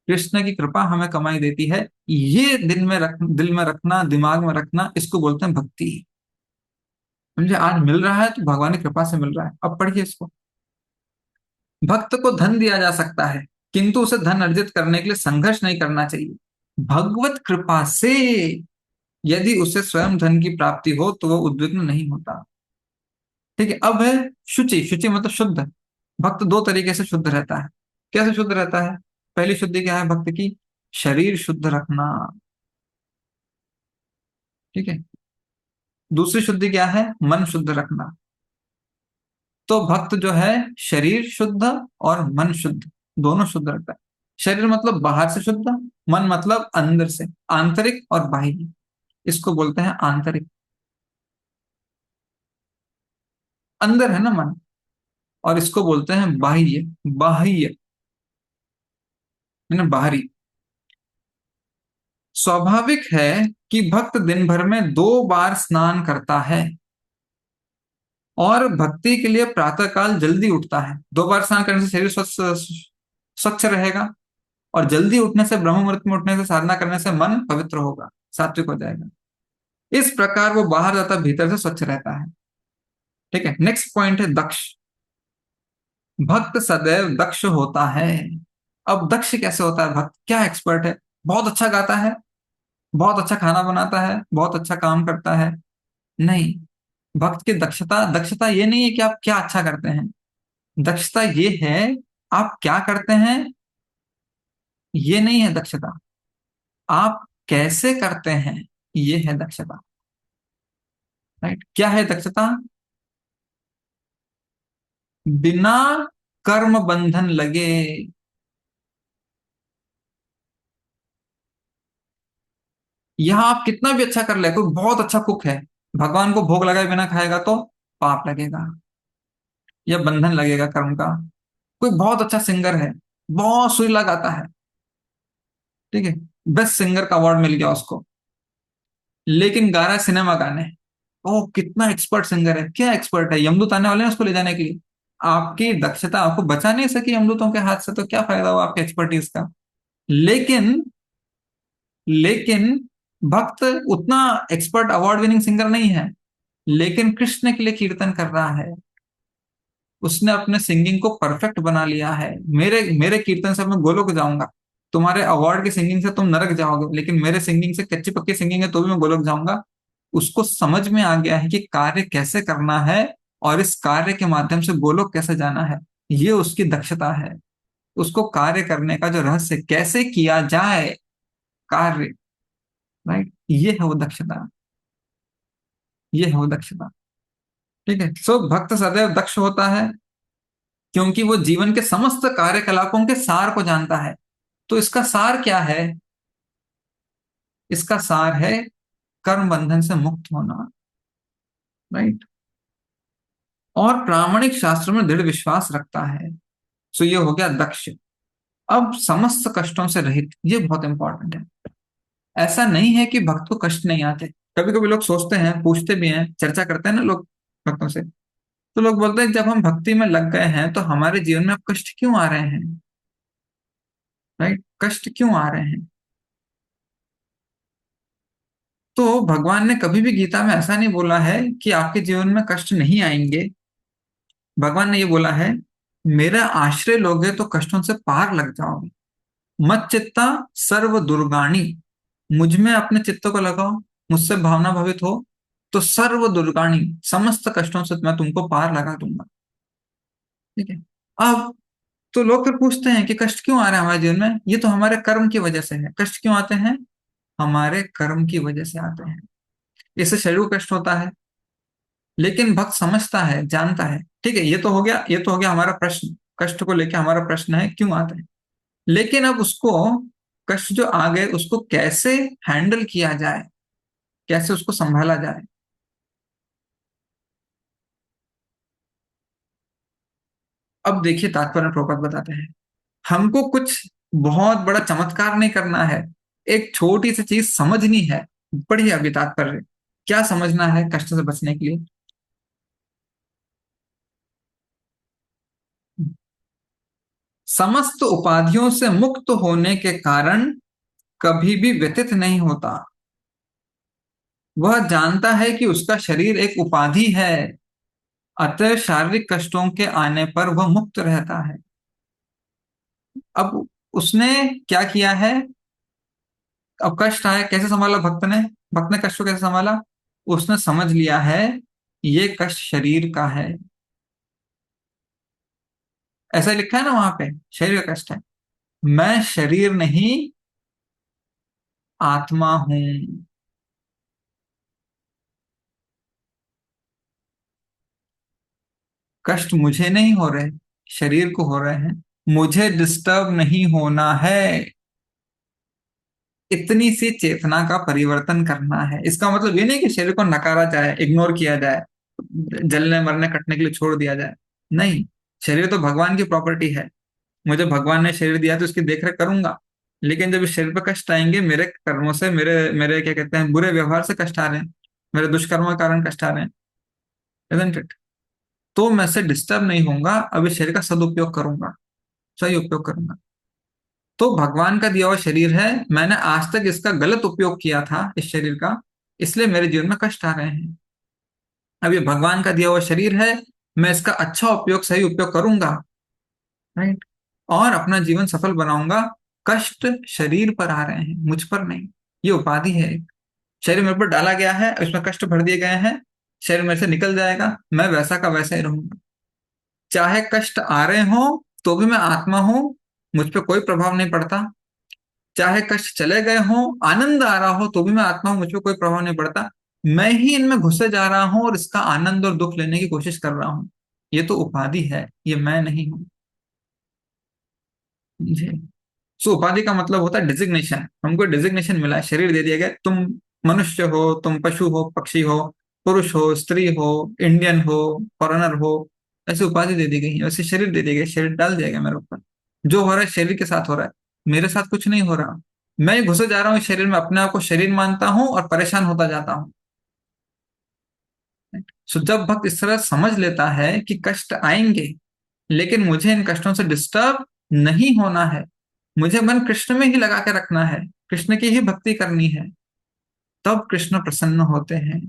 A: कृष्ण की कृपा हमें कमाई देती है। ये दिल में रखना, दिमाग में रखना, इसको बोलते हैं भक्ति। मुझे आज मिल रहा है तो भगवान की कृपा से मिल रहा है। अब पढ़िए इसको। भक्त को धन दिया जा सकता है, किंतु उसे धन अर्जित करने के लिए संघर्ष नहीं करना चाहिए। भगवत कृपा से यदि उसे स्वयं धन की प्राप्ति हो तो वह उद्विग्न नहीं होता। ठीक है। अब है शुचि। शुचि मतलब शुद्ध। भक्त दो तरीके से शुद्ध रहता है। कैसे शुद्ध रहता है? पहली शुद्धि क्या है भक्त की? शरीर शुद्ध रखना। ठीक है। दूसरी शुद्धि क्या है? मन शुद्ध रखना। तो भक्त जो है, शरीर शुद्ध और मन शुद्ध, दोनों शुद्ध रखता है। शरीर मतलब बाहर से शुद्ध, मन मतलब अंदर से, आंतरिक और बाह्य, इसको बोलते हैं आंतरिक। अंदर है ना मन, और इसको बोलते हैं बाह्य। बाह्य है ना, बाहरी। स्वाभाविक है कि भक्त दिन भर में 2 बार स्नान करता है और भक्ति के लिए प्रातःकाल जल्दी उठता है। 2 बार स्नान करने से शरीर स्वच्छ स्वच्छ रहेगा, और जल्दी उठने से, ब्रह्म मुहूर्त में उठने से, साधना करने से मन पवित्र होगा, सात्विक हो जाएगा। इस प्रकार वो बाहर जाता, भीतर से स्वच्छ रहता है। ठीक है। नेक्स्ट पॉइंट है दक्ष। भक्त सदैव दक्ष होता है। अब दक्ष कैसे होता है भक्त? क्या एक्सपर्ट है? बहुत अच्छा गाता है, बहुत अच्छा खाना बनाता है, बहुत अच्छा काम करता है? नहीं। भक्त की दक्षता, दक्षता ये नहीं है कि आप क्या अच्छा करते हैं। दक्षता ये है, आप क्या करते हैं, ये नहीं है दक्षता। आप कैसे करते हैं, ये है दक्षता। राइट? क्या है दक्षता? बिना कर्म बंधन लगे। यहां आप कितना भी अच्छा कर ले, कोई बहुत अच्छा कुक है, भगवान को भोग लगाए बिना खाएगा तो पाप लगेगा या बंधन लगेगा कर्म का। कोई बहुत अच्छा सिंगर है, बहुत सुरीला गाता है, ठीक है, बेस्ट सिंगर का अवार्ड मिल गया उसको, लेकिन गा रहा है सिनेमा गाने। ओह कितना एक्सपर्ट सिंगर है, क्या एक्सपर्ट है, यमदूत आने वाले हैं उसको ले जाने के लिए। आपकी दक्षता आपको बचा नहीं सकी यमदूतों के हाथ से, तो क्या फायदा हुआ आपके एक्सपर्टीज का। लेकिन लेकिन भक्त उतना एक्सपर्ट अवार्ड विनिंग सिंगर नहीं है, लेकिन कृष्ण के लिए कीर्तन कर रहा है। उसने अपने सिंगिंग को परफेक्ट बना लिया है। मेरे मेरे कीर्तन से मैं गोलोक जाऊंगा, तुम्हारे अवार्ड की सिंगिंग से तुम नरक जाओगे, लेकिन मेरे सिंगिंग से, कच्ची पक्की सिंगिंग है तो भी मैं गोलोक जाऊंगा। उसको समझ में आ गया है कि कार्य कैसे करना है, और इस कार्य के माध्यम से गोलोक कैसे जाना है। ये उसकी दक्षता है। उसको कार्य करने का जो रहस्य, कैसे किया जाए कार्य, राइट, ये है वो दक्षता। ये है वो दक्षता। ठीक है। सो भक्त सदैव दक्ष होता है, क्योंकि वो जीवन के समस्त कार्यकलापों के सार को जानता है। तो इसका सार क्या है? इसका सार है कर्म बंधन से मुक्त होना, राइट, और प्रामाणिक शास्त्र में दृढ़ विश्वास रखता है। सो ये हो गया दक्ष। अब समस्त कष्टों से रहित, ये बहुत इंपॉर्टेंट है। ऐसा नहीं है कि भक्त को कष्ट नहीं आते। कभी कभी लोग सोचते हैं, पूछते भी हैं, चर्चा करते हैं ना लोग भक्तों से, तो लोग बोलते हैं जब हम भक्ति में लग गए हैं तो हमारे जीवन में अब कष्ट क्यों आ रहे हैं? राइट, कष्ट क्यों आ रहे हैं? तो भगवान ने कभी भी गीता में ऐसा नहीं बोला है कि आपके जीवन में कष्ट नहीं आएंगे। भगवान ने ये बोला है, मेरा आश्रय लोगे तो कष्टों से पार लग जाओगे। मत चित्ता सर्व दुर्गाणी, मुझ में अपने चित्त को लगाओ, मुझसे भावना भवित हो, तो सर्व दुर्गाणी, समस्त कष्टों से मैं तुमको पार लगा दूंगा। ठीक है। अब तो लोग फिर पूछते हैं कि कष्ट क्यों आ रहा है हमारे जीवन में? ये तो हमारे कर्म की वजह से है। कष्ट क्यों आते हैं? हमारे कर्म की वजह से आते हैं। इससे शरीर को कष्ट होता है, लेकिन भक्त समझता है, जानता है। ठीक है, ये तो हो गया, ये तो हो गया हमारा प्रश्न। कष्ट को लेकर हमारा प्रश्न है क्यों आते हैं। लेकिन अब उसको, कष्ट जो आ गए उसको कैसे हैंडल किया जाए, कैसे उसको संभाला जाए। अब देखिए, तात्पर्य प्रभुपाद बताते हैं, हमको कुछ बहुत बड़ा चमत्कार नहीं करना है, एक छोटी सी चीज समझनी है। बढ़िया, अभी तात्पर्य क्या समझना है कष्ट से बचने के लिए? समस्त उपाधियों से मुक्त होने के कारण कभी भी व्यथित नहीं होता। वह जानता है कि उसका शरीर एक उपाधि है, अतः शारीरिक कष्टों के आने पर वह मुक्त रहता है। अब उसने क्या किया है? अब कष्ट आया, कैसे संभाला भक्त ने? भक्त ने कष्ट को कैसे संभाला? उसने समझ लिया है ये कष्ट शरीर का है। ऐसा लिखा है ना वहां पे, शरीर का कष्ट है। मैं शरीर नहीं, आत्मा हूं। कष्ट मुझे नहीं हो रहे, शरीर को हो रहे हैं। मुझे डिस्टर्ब नहीं होना है। इतनी सी चेतना का परिवर्तन करना है। इसका मतलब ये नहीं कि शरीर को नकारा जाए, इग्नोर किया जाए, जलने मरने कटने के लिए छोड़ दिया जाए। नहीं, शरीर तो भगवान की प्रॉपर्टी है। मुझे भगवान ने शरीर दिया तो उसकी देखरेख करूंगा। लेकिन जब इस शरीर पर कष्ट आएंगे, मेरे कर्मों से, मेरे मेरे क्या कहते हैं, बुरे व्यवहार से कष्ट आ रहे हैं, मेरे दुष्कर्मों के कारण कष्ट आ रहे हैं, isn't it? तो मैं से डिस्टर्ब नहीं होऊंगा, अब इस शरीर का सदुपयोग करूंगा, सही उपयोग करूंगा। तो भगवान का दिया हुआ शरीर है, मैंने आज तक इसका गलत उपयोग किया था इस शरीर का, इसलिए मेरे जीवन में कष्ट आ रहे हैं। अब ये भगवान का दिया हुआ शरीर है, मैं इसका अच्छा उपयोग, सही उपयोग करूंगा, राइट, और अपना जीवन सफल बनाऊंगा। कष्ट शरीर पर आ रहे हैं, मुझ पर नहीं। ये उपाधि है। शरीर मेरे पर डाला गया है, उसमें कष्ट भर दिए गए हैं। शरीर मेरे से निकल जाएगा, मैं वैसा का वैसा ही रहूंगा। चाहे कष्ट आ रहे हो तो भी मैं आत्मा हूं, मुझ पर कोई प्रभाव नहीं पड़ता। चाहे कष्ट चले गए हो, आनंद आ रहा हो तो भी मैं आत्मा हूं, मुझ पर कोई प्रभाव नहीं पड़ता। मैं ही इनमें घुसे जा रहा हूं और इसका आनंद और दुख लेने की कोशिश कर रहा हूं। ये तो उपाधि है, ये मैं नहीं हूं। जी। सो उपाधि का मतलब होता है डिजिग्नेशन। हमको डिजिग्नेशन मिला है, शरीर दे दिया गया, तुम मनुष्य हो, तुम पशु हो, पक्षी हो, पुरुष हो, स्त्री हो, इंडियन हो, फॉरेनर हो। ऐसी उपाधि दे दी गई है, वैसे शरीर दे दिया गया, शरीर डाल दिया गया मेरे ऊपर। जो हो रहा है शरीर के साथ हो रहा है, मेरे साथ कुछ नहीं हो रहा। मैं घुसे जा रहा हूँ इस शरीर में, अपने आप को शरीर मानता हूँ और परेशान होता जाता हूँ। सो जब भक्त इस तरह समझ लेता है कि कष्ट आएंगे, लेकिन मुझे इन कष्टों से डिस्टर्ब नहीं होना है, मुझे मन कृष्ण में ही लगा के रखना है, कृष्ण की ही भक्ति करनी है, तब कृष्ण प्रसन्न होते हैं।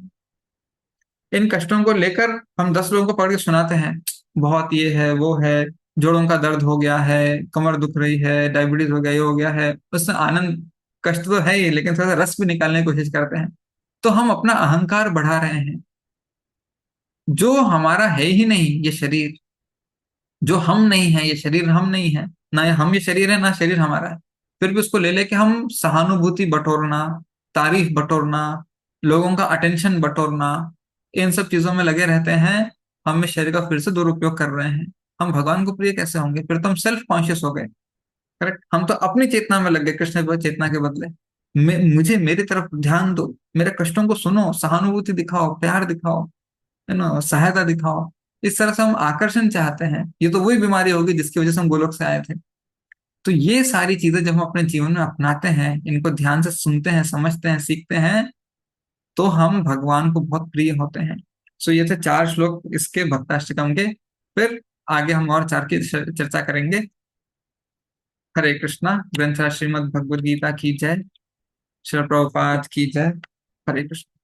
A: इन कष्टों को लेकर हम 10 लोगों को पढ़ के सुनाते हैं, बहुत ये है वो है, जोड़ों का दर्द हो गया है, कमर दुख रही है, डायबिटीज हो गया, ये हो गया है, उससे आनंद, कष्ट तो है ही लेकिन थोड़ा सा रस भी निकालने की कोशिश करते हैं। तो हम अपना अहंकार बढ़ा रहे हैं। जो हमारा है ही नहीं ये शरीर, जो हम नहीं है ये शरीर, हम नहीं है ना, हम ये शरीर है ना शरीर हमारा है, फिर भी उसको ले लेके हम सहानुभूति बटोरना, तारीफ बटोरना, लोगों का अटेंशन बटोरना, इन सब चीजों में लगे रहते हैं। हम इस शरीर का फिर से दुरुपयोग कर रहे हैं। हम भगवान को प्रिय कैसे होंगे? फिर तो हम सेल्फ कॉन्शियस हो गए। करेक्ट, हम तो अपनी चेतना में लग गए, कृष्ण की चेतना के बदले। मुझे मेरी तरफ ध्यान दो, मेरे कष्टों को सुनो, सहानुभूति दिखाओ, प्यार दिखाओ, है ना, सहायता दिखाओ। इस तरह से हम आकर्षण चाहते हैं। ये तो वही बीमारी होगी जिसकी वजह से हम गोलोक से आए थे। तो ये सारी चीजें जब हम अपने जीवन में अपनाते हैं, इनको ध्यान से सुनते हैं, समझते हैं, सीखते हैं, तो हम भगवान को बहुत प्रिय होते हैं। सो ये थे चार श्लोक इसके भक्ताष्टकम के। फिर आगे हम और चार की चर्चा करेंगे। हरे कृष्णा। ग्रंथ श्रीमद् भगवद गीता की जय। श्रील प्रभुपाद की जय। हरे कृष्ण।